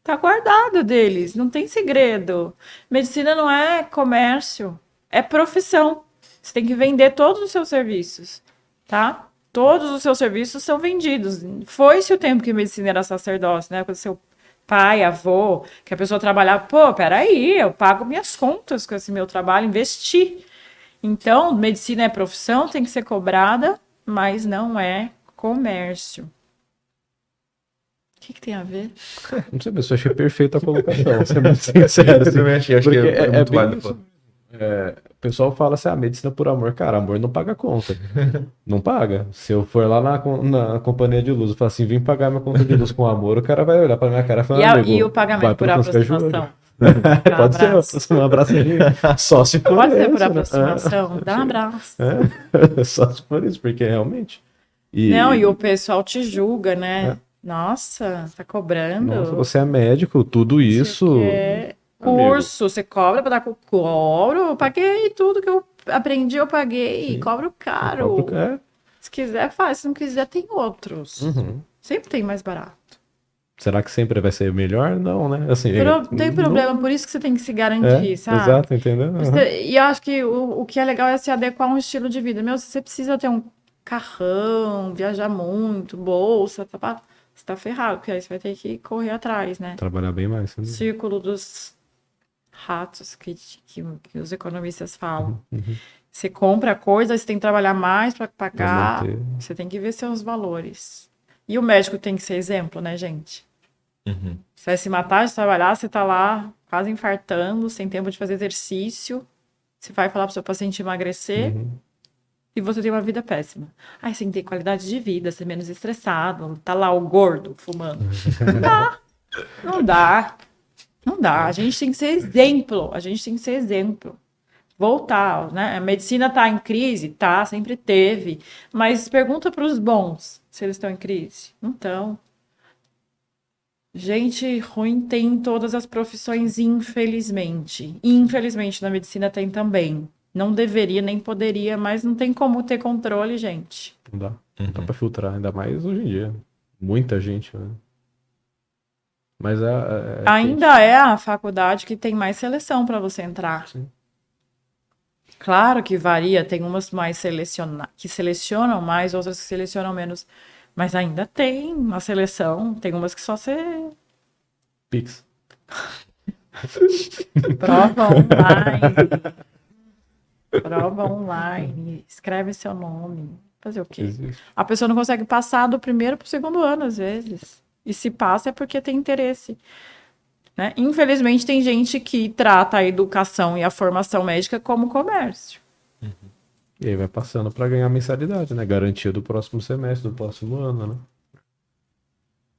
tá guardado deles, não tem segredo. Medicina não é comércio, é profissão. Você tem que vender todos os seus serviços, tá? Todos os seus serviços são vendidos. Foi-se o tempo que medicina era sacerdócio, né? Quando seu pai, avô, que a pessoa trabalhava, peraí, eu pago minhas contas com esse meu trabalho, investi. Então, medicina é profissão, tem que ser cobrada, mas não é comércio. O que tem a ver? Não sei, mas eu achei perfeita a colocação, vou ser muito sincero. Eu também achei, acho que é muito válido. pessoal fala assim, medicina por amor. Cara, amor não paga conta. Não paga. Se eu for lá na companhia de luz e falar assim, vim pagar minha conta de luz com amor, o cara vai olhar pra minha cara e falar, E o pagamento por aproximação? Pode ser, um abracinho. Só se for Pode ser por isso, aproximação, dá um abraço. Só se for isso, porque realmente... Não, e o pessoal te julga, né? Nossa, tá cobrando. Nossa, você é médico, tudo isso... Curso, você cobra pra dar cobro, eu paguei tudo que eu aprendi, eu paguei, cobro caro. Se quiser, faz, se não quiser, tem outros. Sempre tem mais barato. Será que sempre vai ser melhor? Não, né? Assim, tem problema, por isso que você tem que se garantir, sabe? Exato, entendeu? E eu acho que o que é legal é se adequar a um estilo de vida. Meu, se você precisa ter um carrão, viajar muito, bolsa, você tá ferrado, porque aí você vai ter que correr atrás, né? Trabalhar bem mais. Né? Círculo dos ratos que os economistas falam. Você compra coisa, você tem que trabalhar mais para pagar, você tem que ver seus valores. E o médico tem que ser exemplo, né, gente? Você vai se matar de trabalhar, você tá lá quase infartando, sem tempo de fazer exercício, você vai falar pro seu paciente emagrecer e você tem uma vida péssima. Aí você tem que ter qualidade de vida, ser menos estressado, tá lá o gordo fumando. Não dá. Não dá. Não dá, a gente tem que ser exemplo, voltar, né? A medicina tá em crise? Tá, sempre teve, mas pergunta para os bons se eles estão em crise. Não estão. Gente ruim tem em todas as profissões, infelizmente. Infelizmente, na medicina tem também. Não deveria, nem poderia, mas não tem como ter controle, gente. Não dá, não dá para filtrar, ainda mais hoje em dia. Muita gente, né? Mas ainda é a faculdade que tem mais seleção para você entrar. Sim. Claro que varia, tem umas mais que selecionam mais, outras que selecionam menos. Mas ainda tem uma seleção, tem umas que só você... Pix. Prova online, escreve seu nome. Fazer o quê? Existe. A pessoa não consegue passar do primeiro para o segundo ano, às vezes. E se passa é porque tem interesse. Né? Infelizmente, tem gente que trata a educação e a formação médica como comércio. E aí vai passando para ganhar mensalidade, né? Garantia do próximo semestre, do próximo ano, né?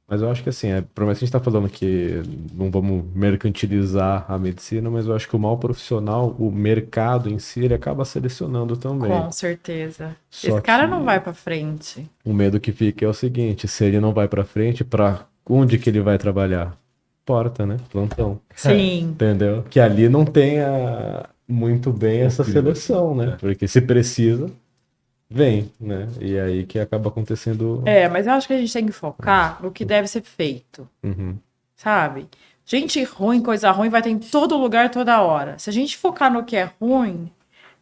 Mas eu acho que assim, por mais que a gente tá falando que não vamos mercantilizar a medicina, mas eu acho que o mal profissional, o mercado em si, ele acaba selecionando também. Com certeza. Só esse cara que não vai para frente. O medo que fica é o seguinte, se ele não vai para frente, para onde que ele vai trabalhar? Porta, né? Plantão. Sim. Entendeu? Que ali não tenha muito bem essa seleção, né? Porque se precisa, vem, né? E aí que acaba acontecendo... Mas eu acho que a gente tem que focar no que deve ser feito. Sabe? Gente ruim, coisa ruim vai ter em todo lugar, toda hora. Se a gente focar no que é ruim,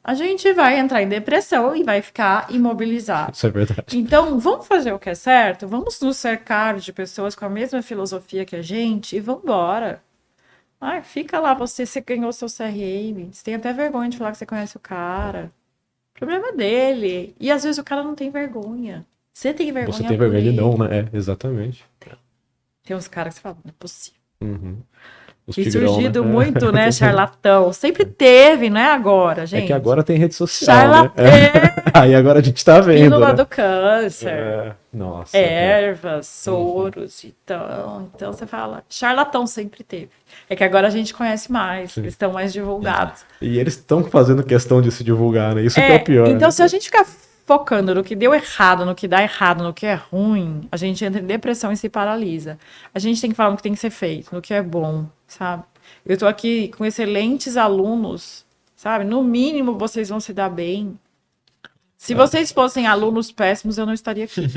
a gente vai entrar em depressão e vai ficar imobilizado. Isso é verdade. Então, vamos fazer o que é certo, vamos nos cercar de pessoas com a mesma filosofia que a gente e vamos embora. Fica lá, você ganhou seu CRM, você tem até vergonha de falar que você conhece o cara. O problema é dele. E às vezes o cara não tem vergonha. Você tem vergonha. Você tem vergonha de não, né? Exatamente. Tem uns caras que você fala, não é possível. Tem surgido muito, né, charlatão. Sempre teve, não é agora, gente. É que agora tem rede social, charlatão. Né? Aí agora a gente tá vendo, Pílula né? do câncer. Nossa. Ervas, soros, então você fala, charlatão sempre teve. É que agora a gente conhece mais, eles estão mais divulgados. E eles estão fazendo questão de se divulgar, né? Isso que é o pior. Então, né? se a gente ficar focando no que deu errado, no que dá errado, no que é ruim, a gente entra em depressão e se paralisa. A gente tem que falar no que tem que ser feito, no que é bom, sabe? Eu tô aqui com excelentes alunos, sabe? No mínimo, vocês vão se dar bem. Se vocês fossem alunos péssimos, eu não estaria aqui.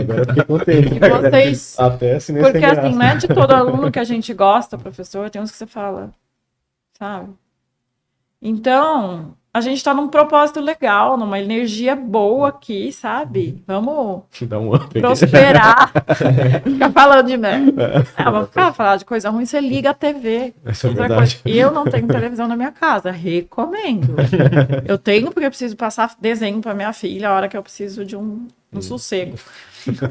Agora eu fiquei contente. Vocês... Até assim, porque assim, não é de todo aluno que a gente gosta, professor, tem uns que você fala, sabe? Então, a gente tá num propósito legal, numa energia boa aqui, sabe? Vamos prosperar. Ficar falando de merda. Vamos ficar falando de coisa ruim, você liga a TV. Essa é verdade. Eu não tenho televisão na minha casa, recomendo. Eu tenho porque eu preciso passar desenho para minha filha a hora que eu preciso de um sossego.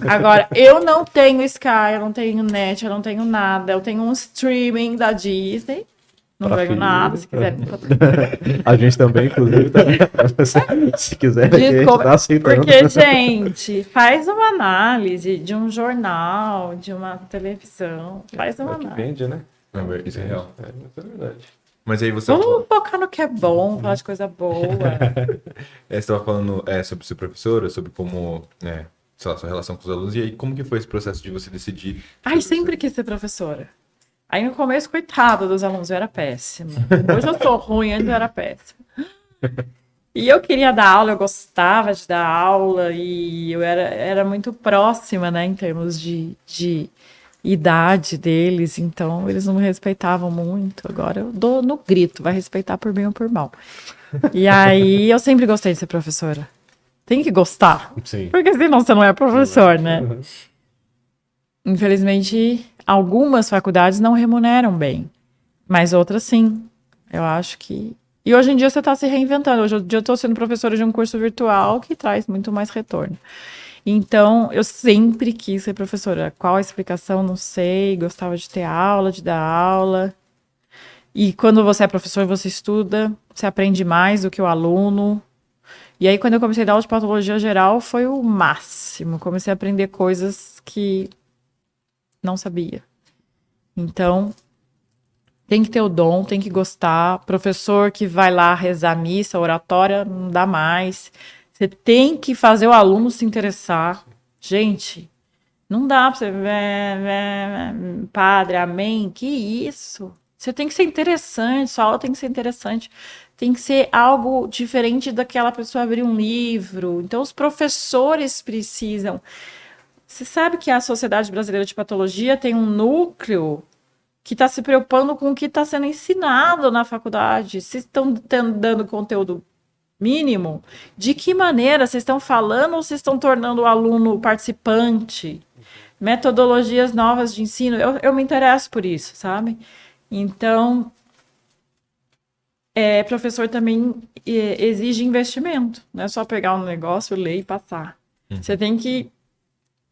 Agora, eu não tenho Sky, eu não tenho net, eu não tenho nada. Eu tenho um streaming da Disney. Não ganho nada, se quiser. A gente também, inclusive, tá... se quiser, Desculpa, a gente tá aceitando. porque, gente, faz uma análise de um jornal, de uma televisão. Faz uma que análise. vende, né? Isso é real. É verdade. Mas aí você... Vamos focar no que é bom, falar de coisa boa. Você estava falando sobre ser professora, sobre como, sei lá, sua relação com os alunos. E aí, como que foi esse processo de você decidir? Ai, sempre quis ser professora. Aí no começo, coitado dos alunos, eu era péssima. Hoje eu sou ruim, antes eu era péssima. E eu queria dar aula, eu gostava de dar aula e eu era muito próxima, né, em termos de idade deles, então eles não me respeitavam muito. Agora eu dou no grito, vai respeitar por bem ou por mal. E aí eu sempre gostei de ser professora. Tem que gostar, Sim. porque senão você não é professor, né? Infelizmente, algumas faculdades não remuneram bem, mas outras sim. Eu acho que... E hoje em dia você está se reinventando. Hoje em dia eu estou sendo professora de um curso virtual que traz muito mais retorno. Então, eu sempre quis ser professora. Qual a explicação? Não sei. Gostava de ter aula, de dar aula. E quando você é professor, você estuda, você aprende mais do que o aluno. E aí, quando eu comecei a dar aula de patologia geral, foi o máximo. Comecei a aprender coisas que não sabia. Então, tem que ter o dom, tem que gostar. Professor que vai lá rezar missa, oratória, não dá mais. Você tem que fazer o aluno se interessar. Gente, não dá pra você... Padre, amém, que isso? Você tem que ser interessante, sua aula tem que ser interessante. Tem que ser algo diferente daquela pessoa abrir um livro. Então, os professores precisam... Você sabe que a Sociedade Brasileira de Patologia tem um núcleo que está se preocupando com o que está sendo ensinado na faculdade. Vocês estão dando conteúdo mínimo? De que maneira? Vocês estão falando ou vocês estão tornando o aluno participante? Metodologias novas de ensino. Eu me interesso por isso, sabe? Então, professor também exige investimento. Não é só pegar um negócio, ler e passar. Você tem que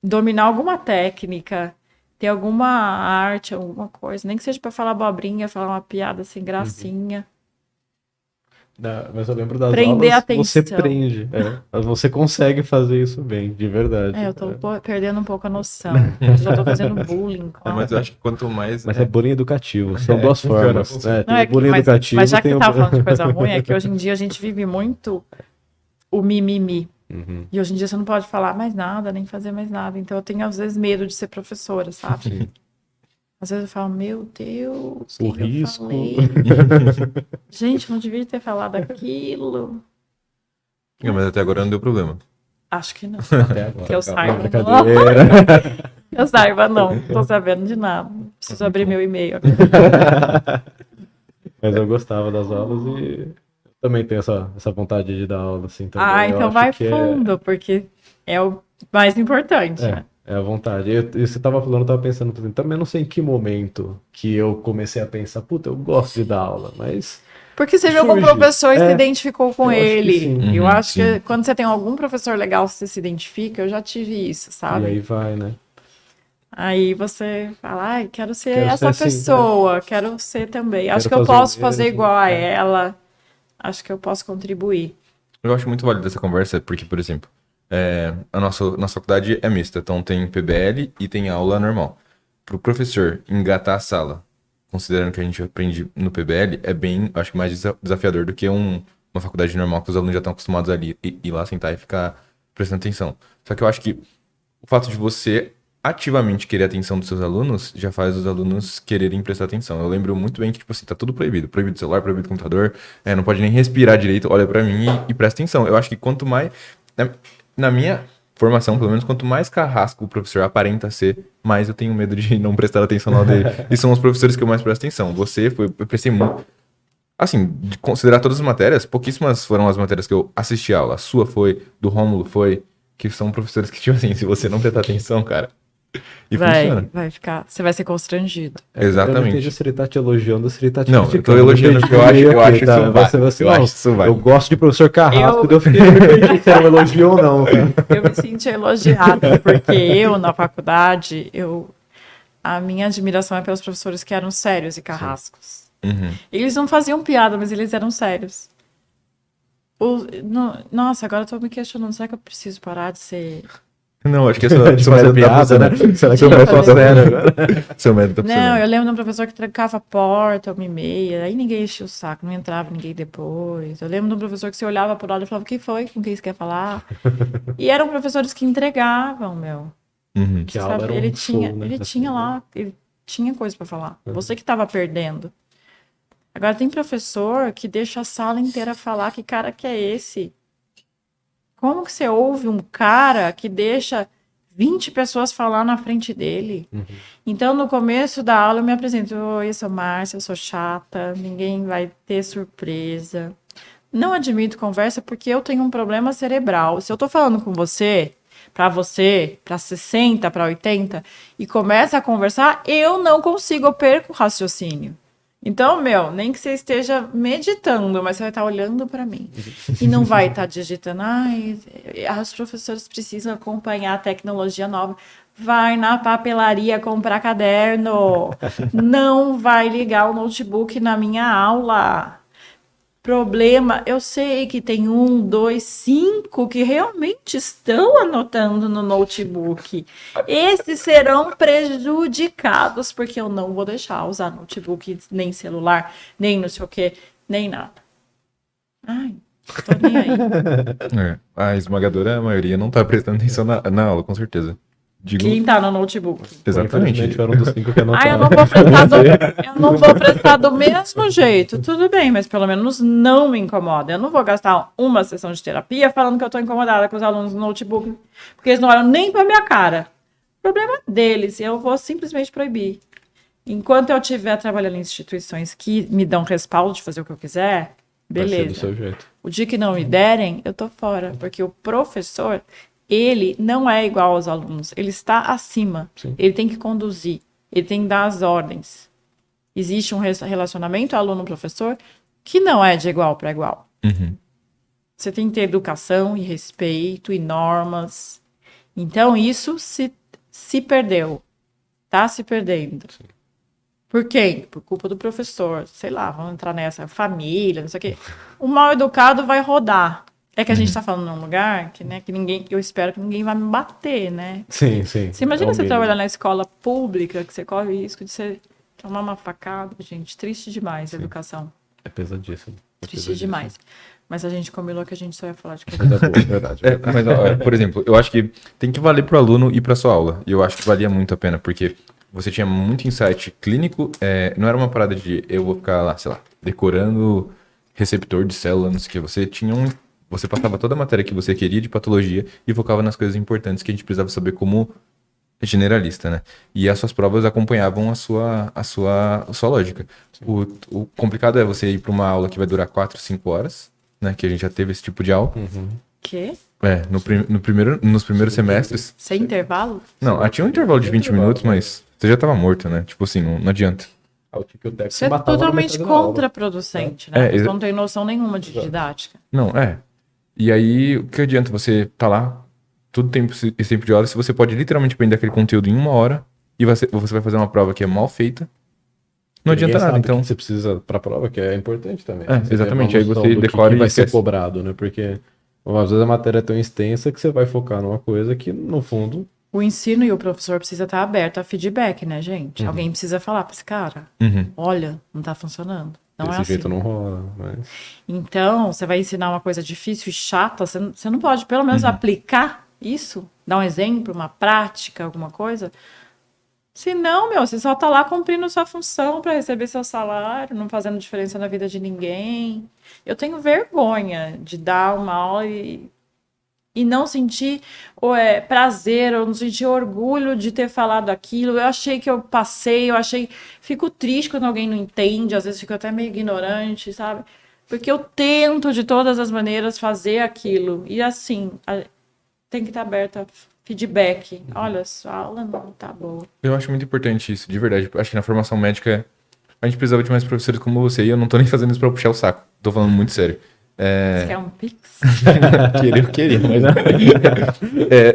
dominar alguma técnica, ter alguma arte, alguma coisa. Nem que seja para falar abobrinha, falar uma piada sem gracinha. Mas eu lembro das Prender aulas, atenção. você prende. Você consegue fazer isso bem, de verdade. Eu tô perdendo um pouco a noção. Já tô fazendo bullying. Mas eu acho que quanto mais... Mas é bullying educativo, são duas formas. Tem o bullying mas educativo, já que tem você o... tava falando de coisa ruim, é que hoje em dia a gente vive muito o mimimi. E hoje em dia você não pode falar mais nada, nem fazer mais nada. Então eu tenho, às vezes, medo de ser professora, sabe? Sim. Às vezes eu falo, meu Deus, O que risco. eu falei? Gente, não devia ter falado aquilo. Mas até agora não deu problema. Acho que não. Até agora. Que eu saiba, não. Brincadeira. Eu saiba, não. Tô sabendo de nada. Preciso abrir meu e-mail. Mas eu gostava das aulas e também tenho essa vontade de dar aula, assim, também. Eu Então acho vai que fundo, porque é o mais importante, né? É a vontade. E você tava falando, eu tava pensando, também não sei em que momento que eu comecei a pensar, puta, eu gosto de dar aula, mas... Porque você viu algum surge. professor e se identificou com eu acho que ele. sim. Eu acho sim. que quando você tem algum professor legal, você se identifica. Eu já tive isso, sabe? E aí vai, né? Aí você fala, ai, quero ser Quero essa ser assim, pessoa, quero ser também. Acho que Quero eu fazer o posso fazer mesmo, igual a ela. Acho que eu posso contribuir. Eu acho muito válido essa conversa, porque, por exemplo, a nossa faculdade é mista, então tem PBL e tem aula normal. Para o professor engatar a sala, considerando que a gente aprende no PBL, é bem, acho que mais desafiador do que uma faculdade normal, que os alunos já estão acostumados ali ir lá sentar e ficar prestando atenção. Só que eu acho que o fato de você ativamente querer a atenção dos seus alunos já faz os alunos quererem prestar atenção. Eu lembro muito bem que, tipo assim, tá tudo proibido. Proibido celular, proibido computador, não pode nem respirar direito, olha pra mim e presta atenção. Eu acho que quanto mais... Na minha formação, pelo menos, quanto mais carrasco o professor aparenta ser, mais eu tenho medo de não prestar atenção na aula dele. E são os professores que eu mais presto atenção. Eu prestei muito... Assim, de considerar todas as matérias, pouquíssimas foram as matérias que eu assisti a aula. A sua foi, do Rômulo foi, que são professores que, tipo assim, se você não prestar atenção, cara... E funciona. Vai ficar, você vai ser constrangido. Exatamente. Eu não entendi se ele tá te elogiando ou se ele tá te Não, criticando. eu tô elogiando porque eu acho isso válido. Eu acho isso válido. Eu gosto de professor carrasco, eu fiquei se era um elogio ou não. Tá? Eu me senti elogiada, porque eu, na faculdade, a minha admiração é pelos professores que eram sérios e carrascos. Eles não faziam piada, mas eles eram sérios. Nossa, agora eu tô me questionando, será que eu preciso parar de ser... Não, acho que De fazer piada, né? Será que eu vou fazer sério agora? Seu método tá Não, funcionando. eu lembro de um professor que trancava a porta 1h30, aí ninguém enchia o saco, não entrava ninguém depois. Eu lembro de um professor que você olhava pro lado e falava, o que foi? Com quem você quer falar? E eram professores que entregavam, meu. Que aula era um show, né? Ele tinha lá, ele tinha coisa pra falar. Você que tava perdendo. Agora tem professor que deixa a sala inteira falar, que cara que é esse? Como que você ouve um cara que deixa 20 pessoas falar na frente dele? Então, no começo da aula, eu me apresento. Oi, eu sou Márcia, eu sou chata, ninguém vai ter surpresa. Não admito conversa porque eu tenho um problema cerebral. Se eu tô falando com você, para 60, para 80, e começa a conversar, eu não consigo, eu perco o raciocínio. Então, nem que você esteja meditando, mas você vai estar olhando para mim. E não vai estar digitando. Ai, os professores precisam acompanhar a tecnologia nova. Vai na papelaria comprar caderno. Não vai ligar o notebook na minha aula. Problema, eu sei que tem 1, 2, 5 que realmente estão anotando no notebook. Esses serão prejudicados, porque eu não vou deixar usar notebook, nem celular, nem não sei o que, nem nada. Ai, tô nem aí. A esmagadora maioria não tá prestando atenção na aula, com certeza. Digo... Quem tá no notebook? Exatamente. Eu era um dos 5 que anotaram. Eu não vou prestar do mesmo jeito. Tudo bem, mas pelo menos não me incomoda. Eu não vou gastar uma sessão de terapia falando que eu tô incomodada com os alunos no notebook, porque eles não olham nem pra minha cara. O problema é deles, eu vou simplesmente proibir. Enquanto eu estiver trabalhando em instituições que me dão respaldo de fazer o que eu quiser, beleza. Vai ser do seu jeito. O dia que não me derem, eu tô fora, porque o professor... Ele não é igual aos alunos, ele está acima. Sim. Ele tem que conduzir, ele tem que dar as ordens. Existe um relacionamento aluno-professor que não é de igual para igual. Você tem que ter educação e respeito e normas. Então, isso se perdeu. Está se perdendo. Sim. Por quem? Por culpa do professor. Sei lá, vamos entrar nessa família, não sei o quê. O mal educado vai rodar. É que a gente tá falando num lugar que, né, que ninguém, eu espero que ninguém vai me bater, né? Sim, sim. Você imagina você trabalhar na escola pública, que você corre o risco de você tomar uma facada, gente. Triste demais a educação. É pesadíssimo. Triste demais. Mas a gente combinou que a gente só ia falar de coisa Coisa boa, verdade. Mas, ó, por exemplo, eu acho que tem que valer pro aluno ir pra sua aula. E eu acho que valia muito a pena, porque você tinha muito insight clínico. Não era uma parada de eu vou ficar lá, sei lá, decorando receptor de célula, não sei o que. Você passava toda a matéria que você queria de patologia e focava nas coisas importantes que a gente precisava saber como generalista, né? E as suas provas acompanhavam a sua lógica. O complicado é você ir para uma aula que vai durar 4, 5 horas, né? Que a gente já teve esse tipo de aula. Quê? Nos primeiros semestres. Sem intervalo? Não, tinha um intervalo de 20 minutos, mas você já tava morto, né? Tipo assim, não adianta. Isso é totalmente contraproducente, né? Você não tem noção nenhuma de didática. Não, E aí, o que adianta você tá lá, esse tempo de horas, se você pode literalmente aprender aquele conteúdo em 1 hora e você vai fazer uma prova que é mal feita, não adianta nada. Então, você precisa pra prova, que é importante também. Exatamente, aí você decora e vai e ser esquece. cobrado, né? Porque às vezes a matéria é tão extensa que você vai focar numa coisa que, no fundo... O ensino e o professor precisa estar aberto a feedback, né, gente? Alguém precisa falar pra esse cara, olha, não tá funcionando. Não Desse é assim. jeito não rola, mas... Então, você vai ensinar uma coisa difícil e chata, você não pode pelo menos aplicar isso? Dar um exemplo, uma prática, alguma coisa? Se não, você só tá lá cumprindo sua função para receber seu salário, não fazendo diferença na vida de ninguém. Eu tenho vergonha de dar uma aula e não sentir prazer, ou não sentir orgulho de ter falado aquilo. Eu achei que eu passei, fico triste quando alguém não entende, às vezes fico até meio ignorante, sabe? Porque eu tento de todas as maneiras fazer aquilo. E assim, tem que estar aberto a feedback. Olha, sua aula não tá boa. Eu acho muito importante isso, de verdade. Acho que na formação médica a gente precisava de mais professores como você, e eu não tô nem fazendo isso pra puxar o saco. Tô falando muito sério. Você quer um pix? Eu queria, mas não.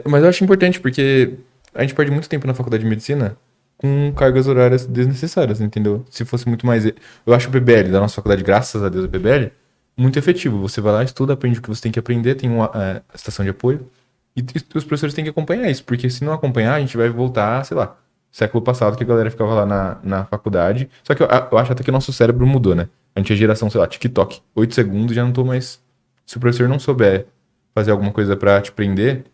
Mas eu acho importante, porque a gente perde muito tempo na faculdade de medicina com cargas horárias desnecessárias, entendeu? Se fosse muito mais... Eu acho o PBL da nossa faculdade, graças a Deus, o PBL, muito efetivo. Você vai lá, estuda, aprende o que você tem que aprender, tem uma estação de apoio, e os professores têm que acompanhar isso, porque se não acompanhar, a gente vai voltar, sei lá, século passado, que a galera ficava lá na faculdade. Só que eu acho até que o nosso cérebro mudou, né? A gente é geração, sei lá, TikTok. 8 segundos, já não tô mais... Se o professor não souber fazer alguma coisa pra te prender,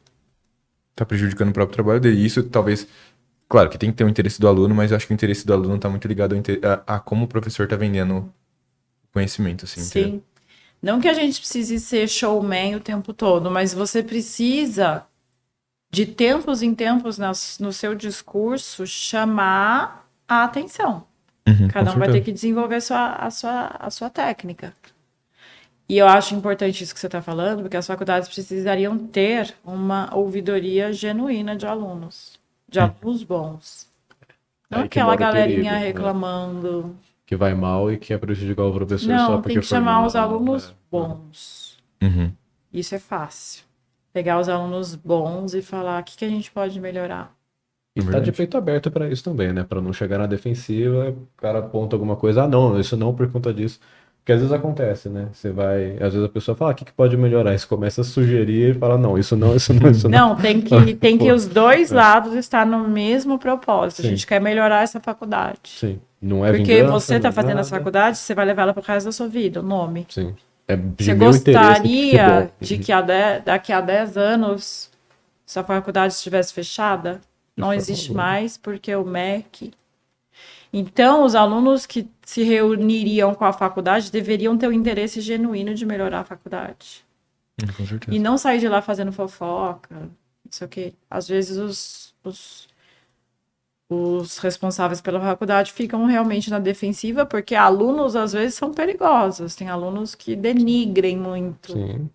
tá prejudicando o próprio trabalho dele. E isso talvez... Claro que tem que ter o interesse do aluno, mas eu acho que o interesse do aluno tá muito ligado a como o professor tá vendendo o conhecimento, assim. Sim. Entendeu? Não que a gente precise ser showman o tempo todo, mas você precisa, de tempos em tempos, no seu discurso, chamar a atenção. Cada um vai ter que desenvolver a sua técnica. E eu acho importante isso que você está falando, porque as faculdades precisariam ter uma ouvidoria genuína de alunos bons. Não aquela galerinha reclamando... Né? Que vai mal e quer prejudicar o professor não, só porque tem que chamar os alunos bons. Isso é fácil. Pegar os alunos bons e falar o que a gente pode melhorar. E tá de peito aberto para isso também, né? Para não chegar na defensiva, o cara aponta alguma coisa, não, isso não por conta disso. Porque às vezes acontece, né? Você vai, às vezes a pessoa fala, o que pode melhorar? Aí você começa a sugerir e fala, não, isso não, isso não, isso não. Não, tem que os dois lados estar no mesmo propósito. Sim. A gente quer melhorar essa faculdade. Sim. Não é porque vingança, você está fazendo essa faculdade, você vai levar ela pro resto da sua vida, o nome. Sim. Você gostaria de que daqui a 10 anos sua faculdade estivesse fechada? Não existe mais, porque o MEC... Então, os alunos que se reuniriam com a faculdade deveriam ter o interesse genuíno de melhorar a faculdade. Com certeza. E não sair de lá fazendo fofoca, não sei o quê. Às vezes, os responsáveis pela faculdade ficam realmente na defensiva, porque alunos, às vezes, são perigosos. Tem alunos que denigrem muito. Sim.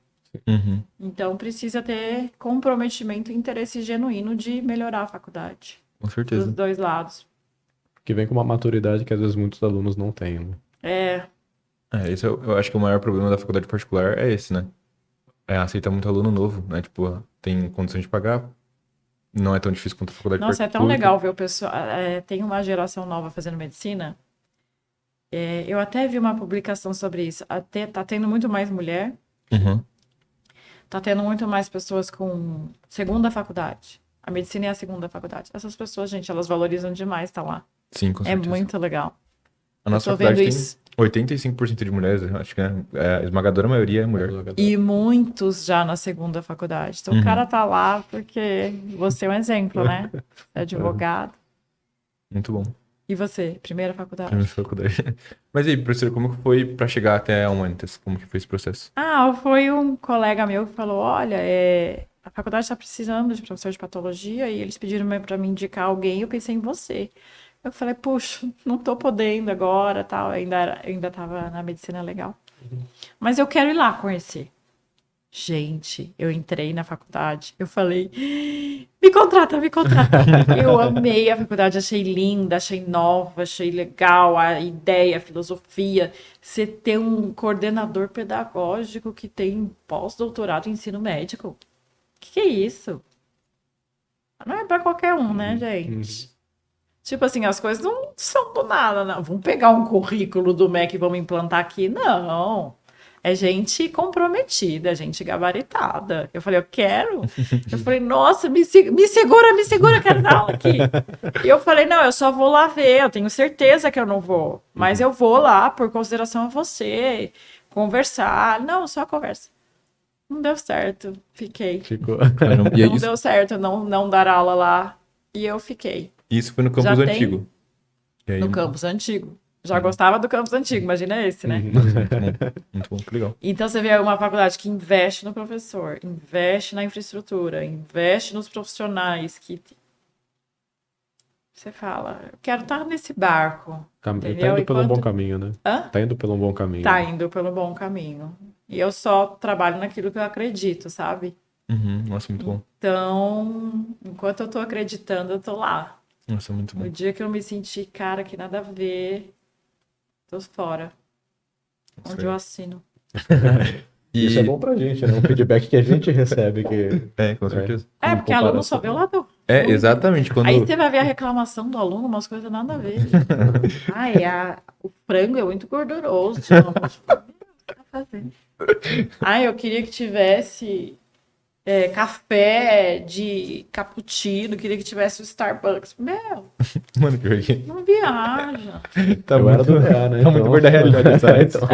Então, precisa ter comprometimento e interesse genuíno de melhorar a faculdade. Com certeza. Dos dois lados. Que vem com uma maturidade que, às vezes, muitos alunos não têm, né? Esse eu acho que o maior problema da faculdade particular é esse, né? Aceita muito aluno novo, né? Tipo, tem condição de pagar, não é tão difícil quanto a faculdade particular. Nossa, é tão legal ver o pessoal... tem uma geração nova fazendo medicina. Eu até vi uma publicação sobre isso. Tá tendo muito mais mulher. Tá tendo muito mais pessoas com segunda faculdade. A medicina é a segunda faculdade. Essas pessoas, gente, elas valorizam demais estar lá. Sim, com certeza. É muito legal. A nossa faculdade tem 85% de mulheres, acho que a esmagadora maioria é mulher. E muitos já na segunda faculdade. Então o cara tá lá porque você é um exemplo, né? É advogado. Muito bom. E você? Primeira faculdade? Primeira faculdade. Mas e aí, professor, como que foi para chegar até a Humanitas? Como que foi esse processo? Foi um colega meu que falou, olha, a faculdade está precisando de professor de patologia e eles pediram para me indicar alguém e eu pensei em você. Eu falei, puxa, não tô podendo agora, tal. Ainda tava na medicina legal. Mas eu quero ir lá conhecer. Gente, eu entrei na faculdade, eu falei, me contrata, me contrata. Eu amei a faculdade, achei linda, achei nova, achei legal a ideia, a filosofia. Você ter um coordenador pedagógico que tem pós-doutorado em ensino médico. O que é isso? Não é para qualquer um, né, gente? Tipo assim, as coisas não são do nada, não. Vamos pegar um currículo do MEC e vamos implantar aqui? Não. É gente comprometida, gente gabaritada. Eu falei, eu quero. Eu falei, nossa, me segura, quero dar aula aqui. E eu falei, não, eu só vou lá ver, eu tenho certeza que eu não vou. Mas eu vou lá por consideração a você, conversar. Não, só conversa. Não deu certo, fiquei. Ficou. Não deu certo não dar aula lá. E eu fiquei. Isso foi no campus antigo? No campus antigo. Já gostava do campus antigo, imagina esse, né? Muito bom, que legal. Então você vê uma faculdade que investe no professor, investe na infraestrutura, investe nos profissionais que... Você fala, eu quero estar nesse barco. Tá indo pelo bom caminho, né? Tá indo pelo bom caminho. Tá indo pelo bom caminho. E eu só trabalho naquilo que eu acredito, sabe? Nossa, muito bom. Então, enquanto eu tô acreditando, eu tô lá. Nossa, muito bom. No dia que eu me senti, cara, que nada a ver, tô fora. Onde eu assino. Isso é bom pra gente, né? Um feedback que a gente recebe. Com certeza. Porque aluno só vê o lado Exatamente. Quando... Aí você vai ver a reclamação do aluno, umas coisas nada a ver. O frango é muito gorduroso. Não, tá fazendo. Eu queria que tivesse café de cappuccino, queria que tivesse o Starbucks. Meu, Mano, pior que... não viaja. Tá Eu era do PA, né? Tá muito perto da realidade essa. Então.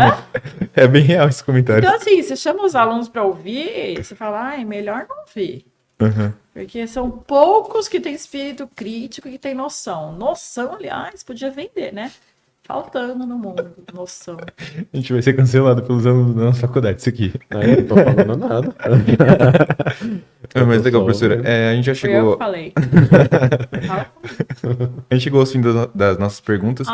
É bem real esse comentário. Então, assim, você chama os alunos para ouvir, você fala, melhor não ouvir. Uhum. Porque são poucos que têm espírito crítico e que têm noção. Noção, aliás, podia vender, né? Faltando no mundo, noção. A gente vai ser cancelado pelos alunos da nossa faculdade, isso aqui. Eu não tô falando nada. Mas legal, professora. A gente já Foi eu chegou. que falei. Fala comigo. A gente chegou ao fim das nossas perguntas.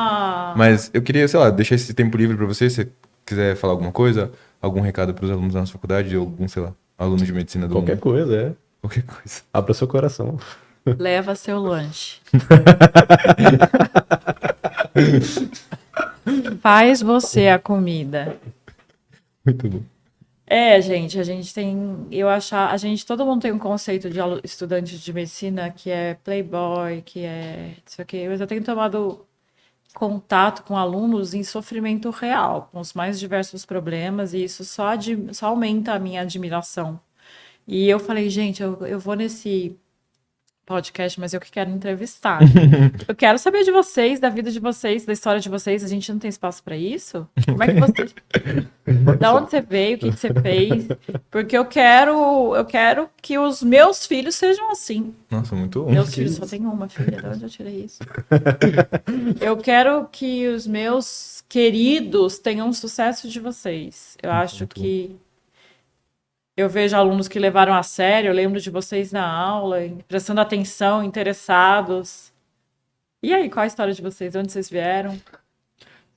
Mas eu queria, sei lá, deixar esse tempo livre pra você. Se você quiser falar alguma coisa, algum recado pros alunos da nossa faculdade, algum, sei lá, aluno de medicina do Qualquer mundo. coisa, Qualquer coisa. Abra seu coração. Leva seu lanche. Faz você a comida. Muito bom. Gente, a gente tem, todo mundo tem um conceito de estudante de medicina que é playboy, que é isso aqui, mas eu tenho tomado contato com alunos em sofrimento real, com os mais diversos problemas, e isso só aumenta a minha admiração. E eu falei, gente, eu vou nesse podcast, mas eu que quero entrevistar. Eu quero saber de vocês, da vida de vocês, da história de vocês. A gente não tem espaço para isso? Como é que você... Da onde você veio? O que você fez? Porque eu quero que os meus filhos sejam assim. Nossa, muito bom. Meus filhos, só tenho uma filha, de onde eu tirei isso? Eu quero que os meus queridos tenham o sucesso de vocês. Eu acho que... Eu vejo alunos que levaram a sério, eu lembro de vocês na aula, prestando atenção, interessados. E aí, qual a história de vocês? De onde vocês vieram?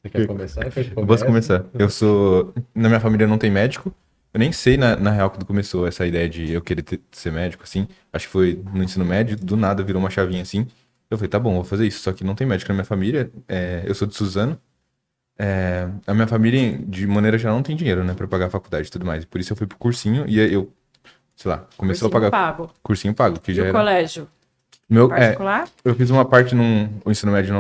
Você quer começar? Eu posso começar. Na minha família não tem médico. Eu nem sei, na real, quando começou essa ideia de eu querer ser médico, assim. Acho que foi no ensino médio, do nada virou uma chavinha assim. Eu falei, tá bom, vou fazer isso. Só que não tem médico na minha família. Eu sou de Suzano. A minha família, de maneira geral, não tem dinheiro, né, pra pagar a faculdade e tudo mais. Por isso eu fui pro cursinho e eu, sei lá, começou Cursinho a pagar... pago. Cursinho pago. Que E já o era... colégio? Particular? Eu fiz uma parte no ensino médio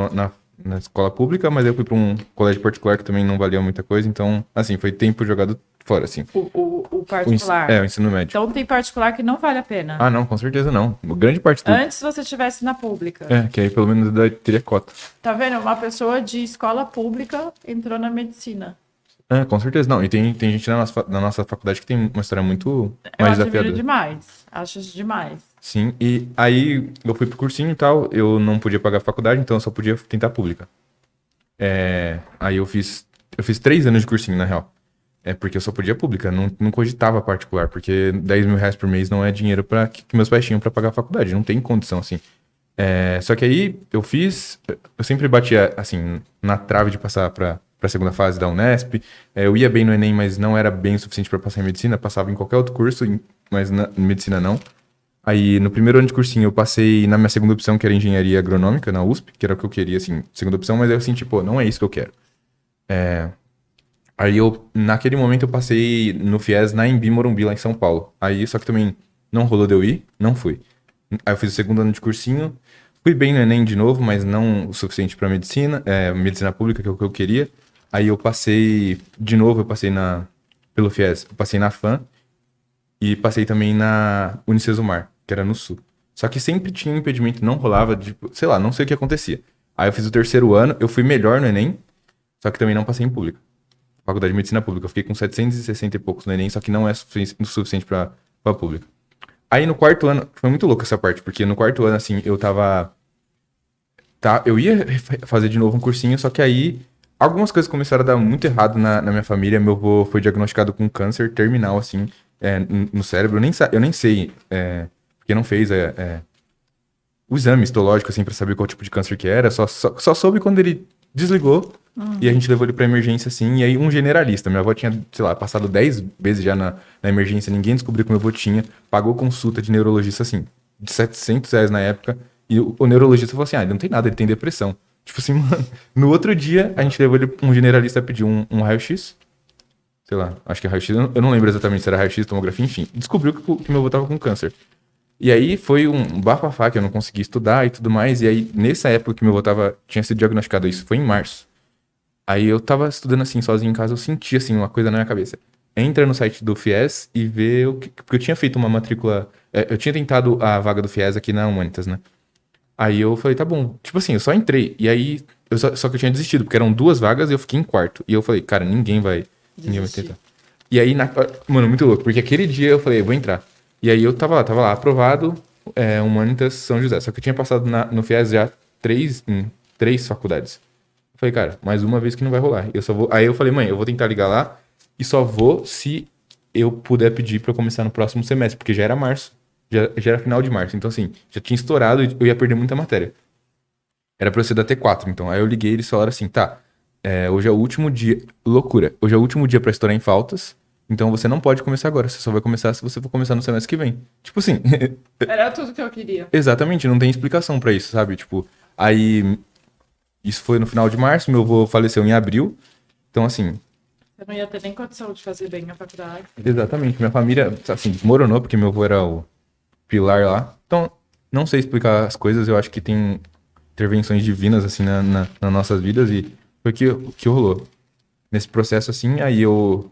na escola pública, mas eu fui pra um colégio particular que também não valia muita coisa. Então, assim, foi tempo jogado fora, assim. O particular? O ensino médio. Então tem particular que não vale a pena. Ah, não, com certeza não. Grande parte do... Antes você estivesse na pública. Que aí pelo menos teria cota. Tá vendo? Uma pessoa de escola pública entrou na medicina. Com certeza. Não, e tem gente na nossa faculdade que tem uma história muito Eu mais admiro desafiadora. demais. Acho isso demais. Sim, e aí eu fui pro cursinho e tal, eu não podia pagar a faculdade, então eu só podia tentar pública. Aí eu fiz 3 anos de cursinho, na real. Porque eu só podia pública, não cogitava particular, porque 10 mil reais por mês não é dinheiro que meus pais tinham pra pagar a faculdade, não tem condição, assim. Só que aí eu sempre batia, assim, na trave de passar pra segunda fase da Unesp. Eu ia bem no Enem, mas não era bem o suficiente pra passar em medicina, passava em qualquer outro curso, mas na medicina não. Aí, no primeiro ano de cursinho, eu passei na minha segunda opção, que era engenharia agronômica, na USP, que era o que eu queria, assim, segunda opção, mas aí eu senti, não é isso que eu quero. Aí naquele momento, eu passei no FIES na Embi Morumbi, lá em São Paulo. Aí, só que também não rolou de eu ir, não fui. Aí eu fiz o segundo ano de cursinho, fui bem no Enem de novo, mas não o suficiente pra medicina, medicina pública, que é o que eu queria. Aí eu passei, de novo, pelo FIES, eu passei na FAM e passei também na Unicesumar, que era no Sul. Só que sempre tinha um impedimento, não rolava, sei lá, não sei o que acontecia. Aí eu fiz o terceiro ano, eu fui melhor no Enem, só que também não passei em pública. Faculdade de Medicina Pública. Eu fiquei com 760 e poucos no Enem, só que não é suficiente pra pública. Aí no quarto ano, foi muito louco essa parte, porque no quarto ano, assim, eu ia fazer de novo um cursinho, só que aí algumas coisas começaram a dar muito errado na minha família. Meu avô foi diagnosticado com câncer terminal, assim, no cérebro. Eu nem sei, porque não fez o exame histológico, assim, pra saber qual tipo de câncer que era. Só soube quando ele desligou. E a gente levou ele pra emergência, assim. E aí um generalista, minha avó tinha, sei lá, passado 10 vezes já na emergência. Ninguém descobriu que meu avô tinha. Pagou consulta de neurologista, assim, de 700 reais na época. E o neurologista falou assim, ele não tem nada, ele tem depressão. Tipo assim, mano, no outro dia a gente levou ele, um generalista pediu um raio-x. Sei lá, acho que é raio-x, eu não lembro exatamente se era raio-x, tomografia, enfim. Descobriu que meu avô tava com câncer. E aí foi um bafafá que eu não consegui estudar e tudo mais. E aí, nessa época que meu avô tinha sido diagnosticado, isso foi em março. Aí eu tava estudando assim, sozinho em casa, eu senti assim, uma coisa na minha cabeça. Entra no site do FIES e vê o que. Porque eu tinha feito uma matrícula. Eu tinha tentado a vaga do FIES aqui na Humanitas, né? Aí eu falei, tá bom. Tipo assim, eu só entrei. E aí, só que eu tinha desistido, porque eram 2 vagas e eu fiquei em quarto. E eu falei, cara, ninguém vai tentar. E aí, mano, muito louco, porque aquele dia eu falei, vou entrar. E aí eu tava lá, aprovado, Humanitas São José. Só que eu tinha passado no FIES já em 3 faculdades. Eu falei, cara, mais uma vez que não vai rolar. Eu só vou. Aí eu falei, mãe, eu vou tentar ligar lá e só vou se eu puder pedir pra eu começar no próximo semestre, porque já era março. Já era final de março. Então, assim, já tinha estourado e eu ia perder muita matéria. Era pra eu ser da T4, então. Aí eu liguei e eles falaram assim, tá, hoje é o último dia. Loucura. Hoje é o último dia pra estourar em faltas. Então você não pode começar agora. Você só vai começar se você for começar no semestre que vem. Tipo assim. Era tudo que eu queria. Exatamente, não tem explicação pra isso, sabe? Tipo, aí. Isso foi no final de março, meu avô faleceu em abril. Então, assim. Eu não ia ter nem condição de fazer bem a faculdade. Exatamente. Minha família, assim, desmoronou, porque meu avô era o pilar lá. Então, não sei explicar as coisas. Eu acho que tem intervenções divinas, assim, nas nossas vidas. E foi o que rolou. Nesse processo, assim, aí eu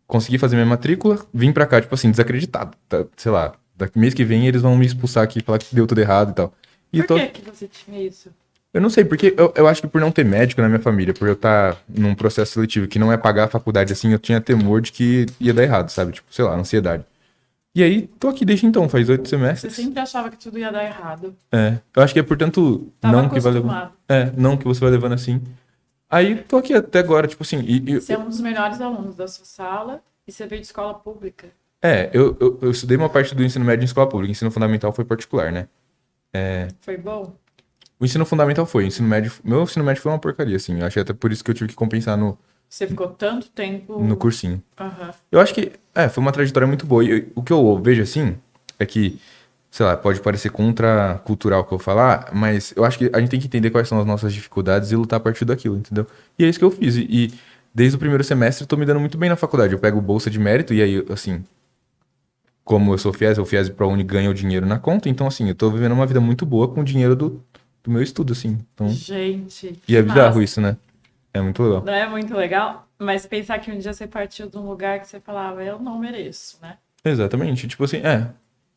consegui fazer minha matrícula, vim pra cá, tipo assim, desacreditado. Tá? Sei lá, daqui mês que vem eles vão me expulsar aqui e falar que deu tudo errado e tal. E Por que você tinha isso? Eu não sei, porque eu acho que por não ter médico na minha família, por eu estar num processo seletivo que não é pagar a faculdade assim, eu tinha temor de que ia dar errado, sabe? Tipo, sei lá, ansiedade. E aí, tô aqui desde então, faz 8 Você semestres. sempre achava que tudo ia dar errado. Eu acho que é portanto Tava não que vai levando. acostumado. Não que você vai levando assim. Aí, tô aqui até agora, tipo assim. Você é um dos melhores alunos da sua sala e você veio de escola pública. Eu estudei uma parte do ensino médio em escola pública, ensino fundamental foi particular, né? Foi bom? O ensino fundamental foi, meu ensino médio foi uma porcaria, assim. Eu achei até por isso que eu tive que compensar Você ficou tanto tempo... no cursinho. Aham. Eu acho que, foi uma trajetória muito boa. E o que eu vejo, assim, é que, sei lá, pode parecer contracultural o que eu falar, mas eu acho que a gente tem que entender quais são as nossas dificuldades e lutar a partir daquilo, entendeu? E é isso que eu fiz. E desde o primeiro semestre eu tô me dando muito bem na faculdade. Eu pego bolsa de mérito e aí, assim, como eu sou FIES, o FIES ProUni ganha o dinheiro na conta, então, assim, eu tô vivendo uma vida muito boa com o dinheiro do meu estudo, assim. Então, Gente, e é bizarro massa. isso, né? É muito legal. Não é muito legal? Mas pensar que um dia você partiu de um lugar que você falava, eu não mereço, né? Exatamente. Tipo assim,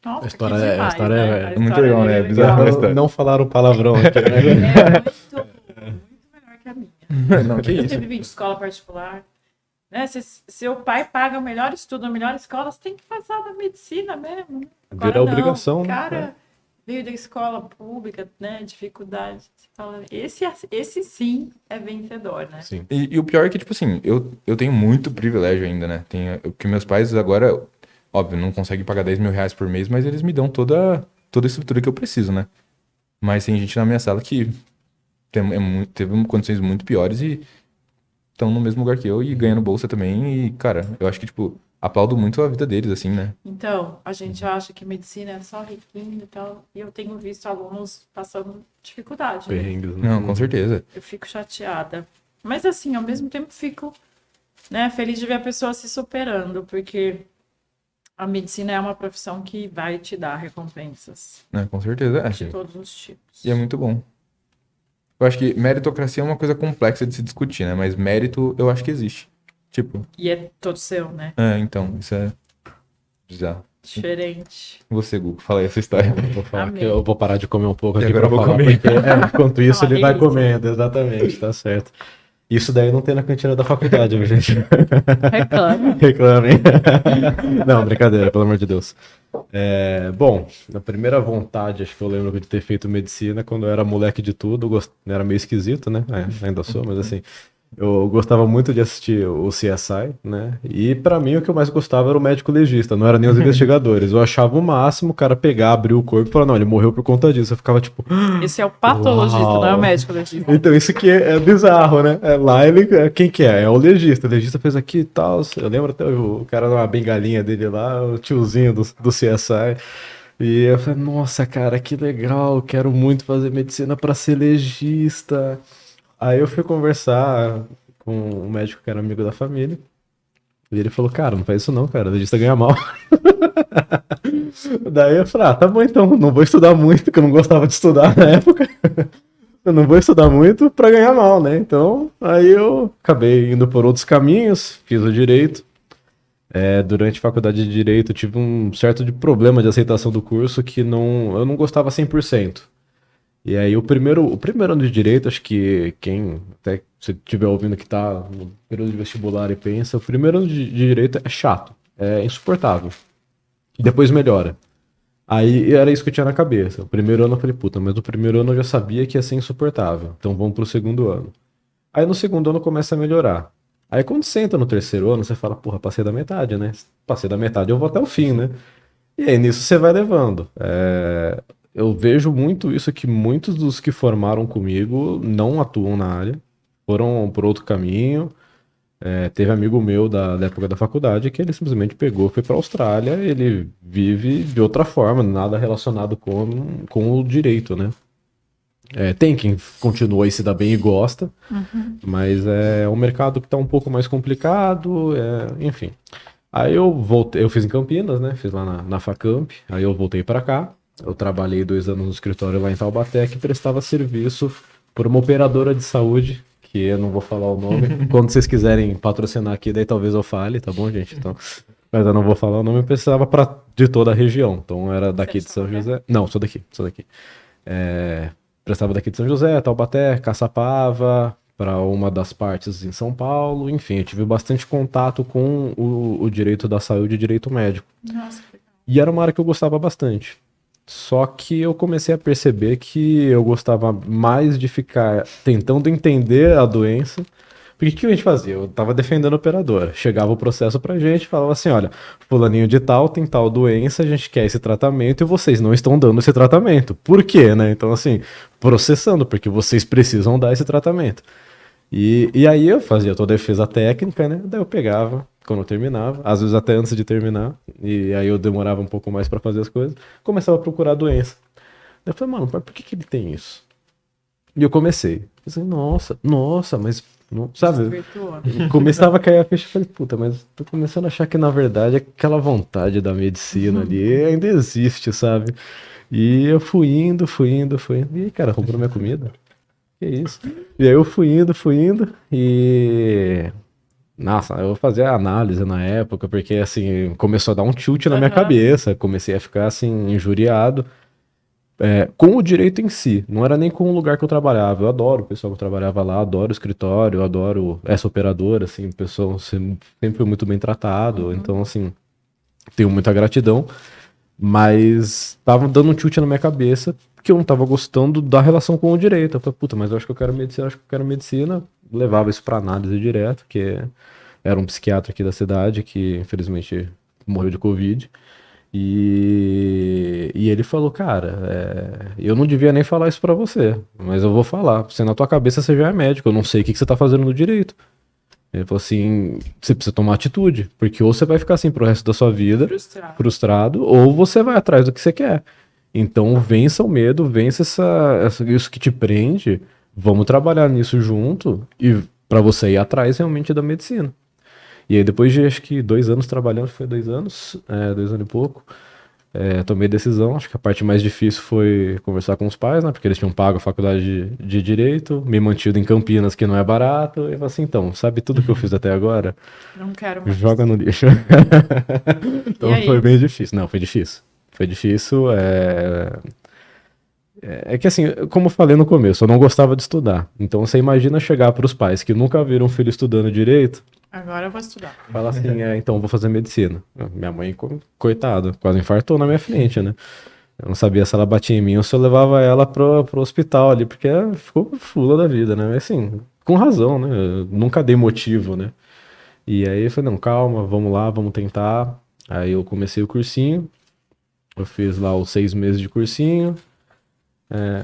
Nossa, A história é- a demais, história é- né? A é muito história legal, né? dele é É bizarro. legal. história. Não falaram palavrão aqui, né? É muito melhor que a minha. não, que Eu isso. sempre vim de escola particular. Né? Se seu pai paga o melhor estudo, a melhor escola, você tem que passar da medicina mesmo. Né? Agora Vira não. obrigação, O né? cara veio da escola pública, né? Dificuldade. Você fala, esse sim é vencedor, né? Sim. E o pior é que, tipo assim, eu tenho muito privilégio ainda, né? Que meus pais agora, óbvio, não conseguem pagar 10 mil reais por mês, mas eles me dão toda a estrutura que eu preciso, né? Mas tem gente na minha sala que teve condições muito piores e estão no mesmo lugar que eu e ganhando bolsa também. E, cara, eu acho que, tipo, aplaudo muito a vida deles, assim, né? Então, a gente acha que medicina é só riquinho e tal. E eu tenho visto alunos passando dificuldade. Né? Perrengues, né? Não, com certeza. Eu fico chateada. Mas assim, ao mesmo tempo fico, né, feliz de ver a pessoa se superando, porque a medicina é uma profissão que vai te dar recompensas Né? Com certeza. de todos os tipos. E é muito bom. Eu acho que meritocracia é uma coisa complexa de se discutir, né? Mas mérito eu acho que existe. Tipo, E é todo seu, né? então, isso é bizarro. Diferente. Você, Gu, fala aí essa história. Vou falar Amei. que eu vou parar de comer um pouco E aqui agora pra eu vou falar, comer. porque enquanto isso É uma ele vai delícia. comendo, exatamente, tá certo. Isso daí não tem na cantina da faculdade, viu, gente? Reclama. Reclamem. Não, brincadeira, pelo amor de Deus. Bom, a primeira vontade, acho que eu lembro de ter feito medicina quando eu era moleque de tudo, era meio esquisito, né? Ainda sou, mas assim, eu gostava muito de assistir o CSI, né? E pra mim o que eu mais gostava era o médico legista, não era nem os investigadores. Eu achava o máximo o cara pegar, abrir o corpo e falar, não, ele morreu por conta disso. Eu ficava tipo, Esse é o patologista, Uau. não é o médico legista. então, isso aqui é bizarro, né? Lá quem que é? É o legista. O legista fez aqui e tal. Eu lembro até o cara numa bengalinha dele lá, o tiozinho do CSI. E eu falei, nossa, cara, que legal. Quero muito fazer medicina pra ser legista. Aí eu fui conversar com um médico que era amigo da família. E ele falou, cara, não faz isso não, cara, legista ganha mal. Daí eu falei, tá bom então, não vou estudar muito, porque eu não gostava de estudar na época. Eu não vou estudar muito pra ganhar mal, né? Então, aí eu acabei indo por outros caminhos, fiz o direito. Durante a faculdade de direito, eu tive um certo de problema de aceitação do curso que eu não gostava 100%. E aí o primeiro ano de direito, acho que quem até se estiver ouvindo que tá no período de vestibular e pensa, o primeiro ano de direito é chato, é insuportável. E depois melhora. Aí era isso que eu tinha na cabeça. O primeiro ano eu falei, puta, mas o primeiro ano eu já sabia que ia ser insuportável. Então vamos pro segundo ano. Aí no segundo ano começa a melhorar. Aí quando você entra no terceiro ano, você fala, porra, passei da metade, né? Passei da metade, eu vou até o fim, né? E aí nisso você vai levando. Eu vejo muito isso que muitos dos que formaram comigo não atuam na área, foram por outro caminho. Teve amigo meu da época da faculdade que ele simplesmente pegou, foi para a Austrália, ele vive de outra forma, nada relacionado com o direito, né? Tem quem continua e se dá bem e gosta, mas é um mercado que está um pouco mais complicado, enfim. Aí eu voltei, eu fiz em Campinas, né? Fiz lá na Facamp, aí eu voltei para cá. Eu trabalhei 2 anos no escritório lá em Taubaté, que prestava serviço por uma operadora de saúde, que eu não vou falar o nome. Quando vocês quiserem patrocinar aqui, daí talvez eu fale, tá bom, gente? Então, mas eu não vou falar o nome, eu precisava de toda a região. Então era daqui de São José. Não, sou daqui. Prestava daqui de São José, Taubaté, Caçapava, para uma das partes em São Paulo. Enfim, eu tive bastante contato com o direito da saúde e direito médico. Nossa, que legal. E era uma área que eu gostava bastante. Só que eu comecei a perceber que eu gostava mais de ficar tentando entender a doença. Porque o que a gente fazia? Eu tava defendendo a operadora. Chegava o processo pra gente, falava assim, olha, fulaninho de tal tem tal doença, a gente quer esse tratamento e vocês não estão dando esse tratamento. Por quê, né? Então, assim, processando, porque vocês precisam dar esse tratamento. E aí eu fazia toda a defesa técnica, né? Daí eu pegava, quando eu terminava, às vezes até antes de terminar, e aí eu demorava um pouco mais pra fazer as coisas, começava a procurar a doença. Daí eu falei, mano, por que ele tem isso? E eu comecei. Eu falei, nossa, mas, não, sabe? Desvirtuou. Começava a cair a ficha e falei, puta, mas tô começando a achar que na verdade aquela vontade da medicina ali ainda existe, sabe? E eu fui indo. E aí, cara, roubou minha comida? Que isso? E aí eu fui indo e. Nossa, eu fazia análise na época, porque assim, começou a dar um tilt na minha cabeça, comecei a ficar assim, injuriado. Com o direito em si, não era nem com o lugar que eu trabalhava. Eu adoro o pessoal que trabalhava lá, adoro o escritório, eu adoro essa operadora, assim, o pessoal sempre foi muito bem tratado, então assim, tenho muita gratidão, mas tava dando um tilt na minha cabeça que eu não tava gostando da relação com o direito. Eu falei, puta, mas eu acho que eu quero medicina, levava isso pra análise direto, que era um psiquiatra aqui da cidade que infelizmente morreu de Covid. E ele falou, cara, eu não devia nem falar isso pra você, mas eu vou falar. Você na tua cabeça você já é médico, eu não sei o que você tá fazendo no direito. Ele falou assim, você precisa tomar atitude, porque ou você vai ficar assim pro resto da sua vida, frustrado, ou você vai atrás do que você quer. Então vença o medo, vença isso que te prende, vamos trabalhar nisso junto e pra você ir atrás realmente da medicina. E aí depois de acho que 2 anos trabalhando, foi 2 anos, 2 anos e pouco, tomei decisão. Acho que a parte mais difícil foi conversar com os pais, né? Porque eles tinham pago a faculdade de Direito, me mantido em Campinas, que não é barato. E eu falei assim, então, sabe tudo que eu fiz até agora? Não quero mais. Joga no lixo. Então foi bem difícil. Não, foi difícil. Foi difícil, que assim, como eu falei no começo, eu não gostava de estudar. Então você imagina chegar para os pais que nunca viram um filho estudando direito, Agora eu vou estudar. fala assim, então vou fazer medicina. Minha mãe, coitada, quase infartou na minha frente, né? Eu não sabia se ela batia em mim ou se eu levava ela pro hospital ali, porque ela ficou fula da vida, né? Mas assim, com razão, né? Eu nunca dei motivo, né? E aí eu falei, não, calma, vamos lá, vamos tentar. Aí eu comecei o cursinho, eu fiz lá os 6 meses de cursinho.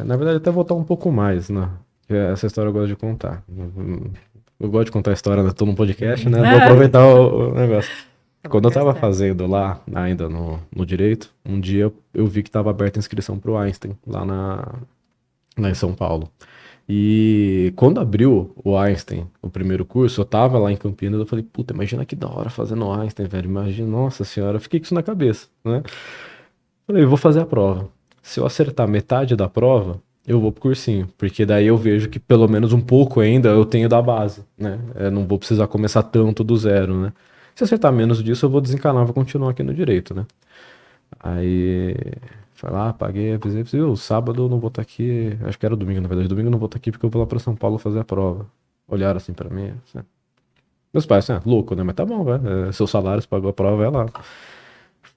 Na verdade, até voltar um pouco mais, né? Essa história eu gosto de contar. Eu gosto de contar a história, né? Tô num podcast, né? Vou aproveitar o negócio. Quando eu tava fazendo lá, ainda no Direito, um dia eu vi que tava aberta a inscrição pro Einstein, lá em São Paulo. E quando abriu o Einstein, o primeiro curso, eu tava lá em Campinas, eu falei, puta, imagina que da hora fazendo Einstein, velho, imagina, nossa senhora, eu fiquei com isso na cabeça, né? Falei, eu vou fazer a prova. Se eu acertar metade da prova, eu vou pro cursinho, porque daí eu vejo que pelo menos um pouco ainda eu tenho da base, né? Eu não vou precisar começar tanto do zero, né? Se eu acertar menos disso, eu vou desencanar, vou continuar aqui no direito, né? Aí, foi lá, paguei, avisei, o sábado eu não vou estar aqui, acho que era domingo, na verdade, domingo eu não vou estar aqui porque eu vou lá pra São Paulo fazer a prova. Olharam assim pra mim, assim. Meus pais, assim, louco, né? Mas tá bom, velho, seu salário, você pagou a prova, vai lá.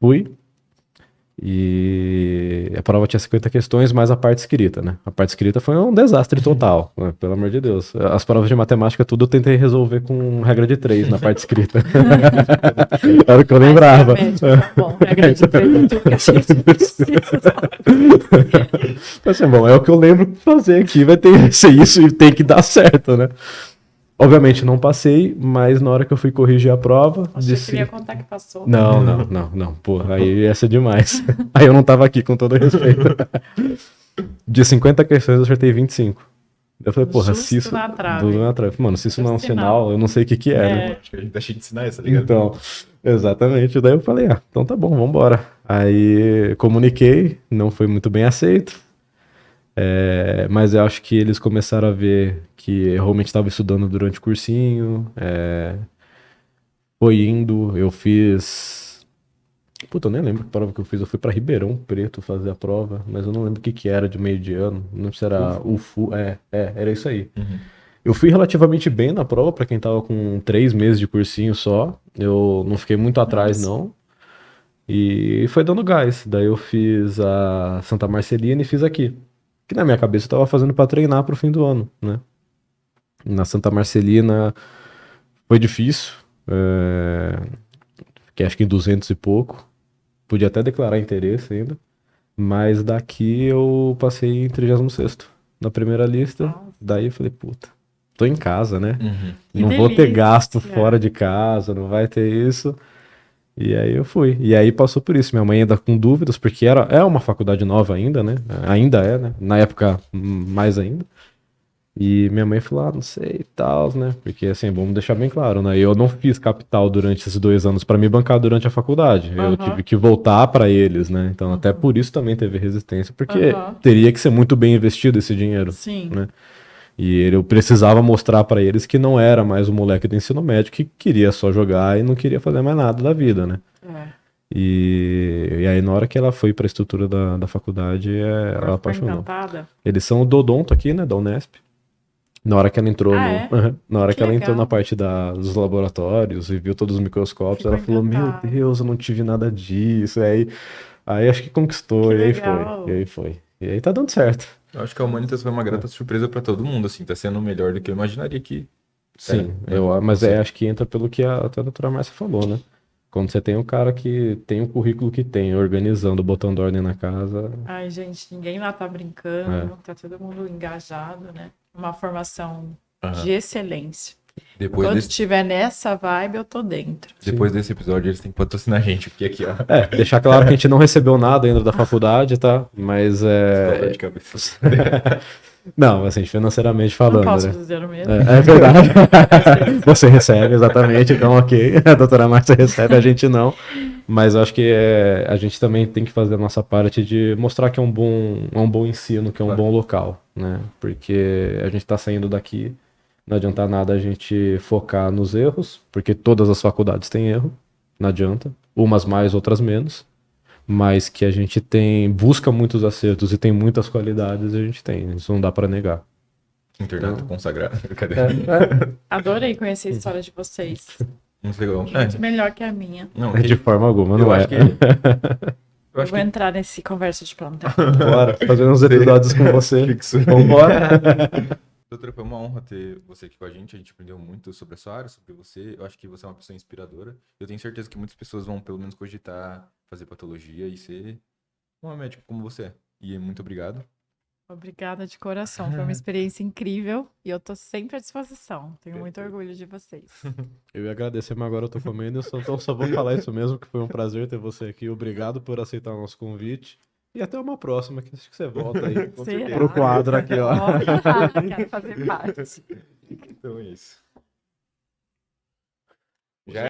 Fui, e a prova tinha 50 questões, mais a parte escrita, né? A parte escrita foi um desastre total, né? Pelo amor de Deus. As provas de matemática, tudo eu tentei resolver com regra de 3 na parte escrita. Era o que eu lembrava. Tá bom, regra de 3 é tudo que a gente precisa. Assim, bom, é o que eu lembro de fazer aqui, vai ter que ser isso e tem que dar certo, né? Obviamente não passei, mas na hora que eu fui corrigir a prova... Achei que ia contar que passou. Não. Porra, aí ia ser demais. Aí eu não tava aqui, com todo respeito. De 50 questões eu acertei 25. Eu falei, porra, Justo se isso... na trave. Na trave. Mano, se isso não é um Sinal. sinal, eu não sei o que é, né? Acho que a gente tá cheio de sinais, tá ligado? Então, exatamente. Daí eu falei, então tá bom, vambora. Aí comuniquei, não foi muito bem aceito. Mas eu acho que eles começaram a ver que eu realmente estava estudando durante o cursinho. Foi indo, eu fiz. Puta, eu nem lembro que prova que eu fiz. Eu fui pra Ribeirão Preto fazer a prova, mas eu não lembro o que que era de meio de ano. Não sei se era UFU. Era isso aí. Uhum. Eu fui relativamente bem na prova, pra quem tava com 3 meses de cursinho só. Eu não fiquei muito atrás, não. E foi dando gás. Daí eu fiz a Santa Marcelina e fiz aqui. Que na minha cabeça eu tava fazendo pra treinar pro fim do ano, né? Na Santa Marcelina foi difícil. Fiquei acho que em 200 e pouco. Podia até declarar interesse ainda. Mas daqui eu passei em 36º na primeira lista. Nossa. Daí eu falei, puta, tô em casa, né? Uhum. Não Que vou ter delícia. gasto fora de casa, não vai ter isso. E aí eu fui. E aí passou por isso. Minha mãe ainda com dúvidas, porque é uma faculdade nova ainda, né? Ainda é, né? Na época, mais ainda. E minha mãe falou, não sei e tal, né? Porque assim, vamos deixar bem claro, né? Eu não fiz capital durante esses 2 anos para me bancar durante a faculdade. Eu tive que voltar para eles, né? Então até por isso também teve resistência, porque teria que ser muito bem investido esse dinheiro, Sim. né? E eu precisava mostrar para eles que não era mais o moleque do ensino médio que queria só jogar e não queria fazer mais nada da vida, né? E aí na hora que ela foi para a estrutura da faculdade, ela apaixonou. Encantada. Eles são do odonto aqui, né? Da Unesp. Na hora que ela entrou na hora que ela entrou na parte dos laboratórios e viu todos os microscópios, Ficou ela falou, encantada. meu Deus, eu não tive nada disso. Aí acho que conquistou, Que e aí legal. foi. E aí foi. E aí tá dando certo. Eu acho que a Humanitas foi uma grata surpresa pra todo mundo, assim, tá sendo melhor do que eu imaginaria que... Sim, mas acho que entra pelo que até a doutora Márcia falou, né? Quando você tem um cara que tem o currículo que tem, organizando, botando ordem na casa. Ai, gente, ninguém lá tá brincando, tá todo mundo engajado, né? Uma formação de excelência. Quando tiver nessa vibe, eu tô dentro. Depois desse episódio, eles têm que patrocinar a gente, porque aqui, ó. Deixar claro que a gente não recebeu nada ainda da faculdade, tá? Mas Dor de cabeça. Não, assim, financeiramente falando, Não posso né? dizer o mesmo. É verdade. Você recebe, exatamente, então ok. A doutora Márcia recebe, a gente não. Mas eu acho que a gente também tem que fazer a nossa parte de mostrar que é um bom ensino, que é um bom local, né? Porque a gente tá saindo daqui, não adianta nada a gente focar nos erros, porque todas as faculdades têm erro, não adianta. Umas mais, outras menos. Mas que a gente busca muitos acertos e tem muitas qualidades, a gente tem. Isso não dá pra negar. Internato consagrado. Cadê? Adorei conhecer a história de vocês. Muito legal. Muito melhor que a minha. Não, De forma alguma, eu não acho é. que... Eu vou entrar nesse conversa de plantão. Bora, fazer uns episódios com você. Fixo. Vambora. Doutora, foi uma honra ter você aqui com a gente aprendeu muito sobre a sua área, sobre você. Eu acho que você é uma pessoa inspiradora. Eu tenho certeza que muitas pessoas vão, pelo menos, cogitar fazer patologia e ser uma médica como você é. E muito obrigado. Obrigada de coração. Foi uma experiência incrível e eu tô sempre à disposição. Tenho muito orgulho de vocês. Eu ia agradecer, mas agora eu tô comendo, então só vou falar isso mesmo, que foi um prazer ter você aqui. Obrigado por aceitar o nosso convite. E até uma próxima, que acho que você volta aí Será? pro quadro aqui, ó. Olha, quero fazer parte. Então é isso.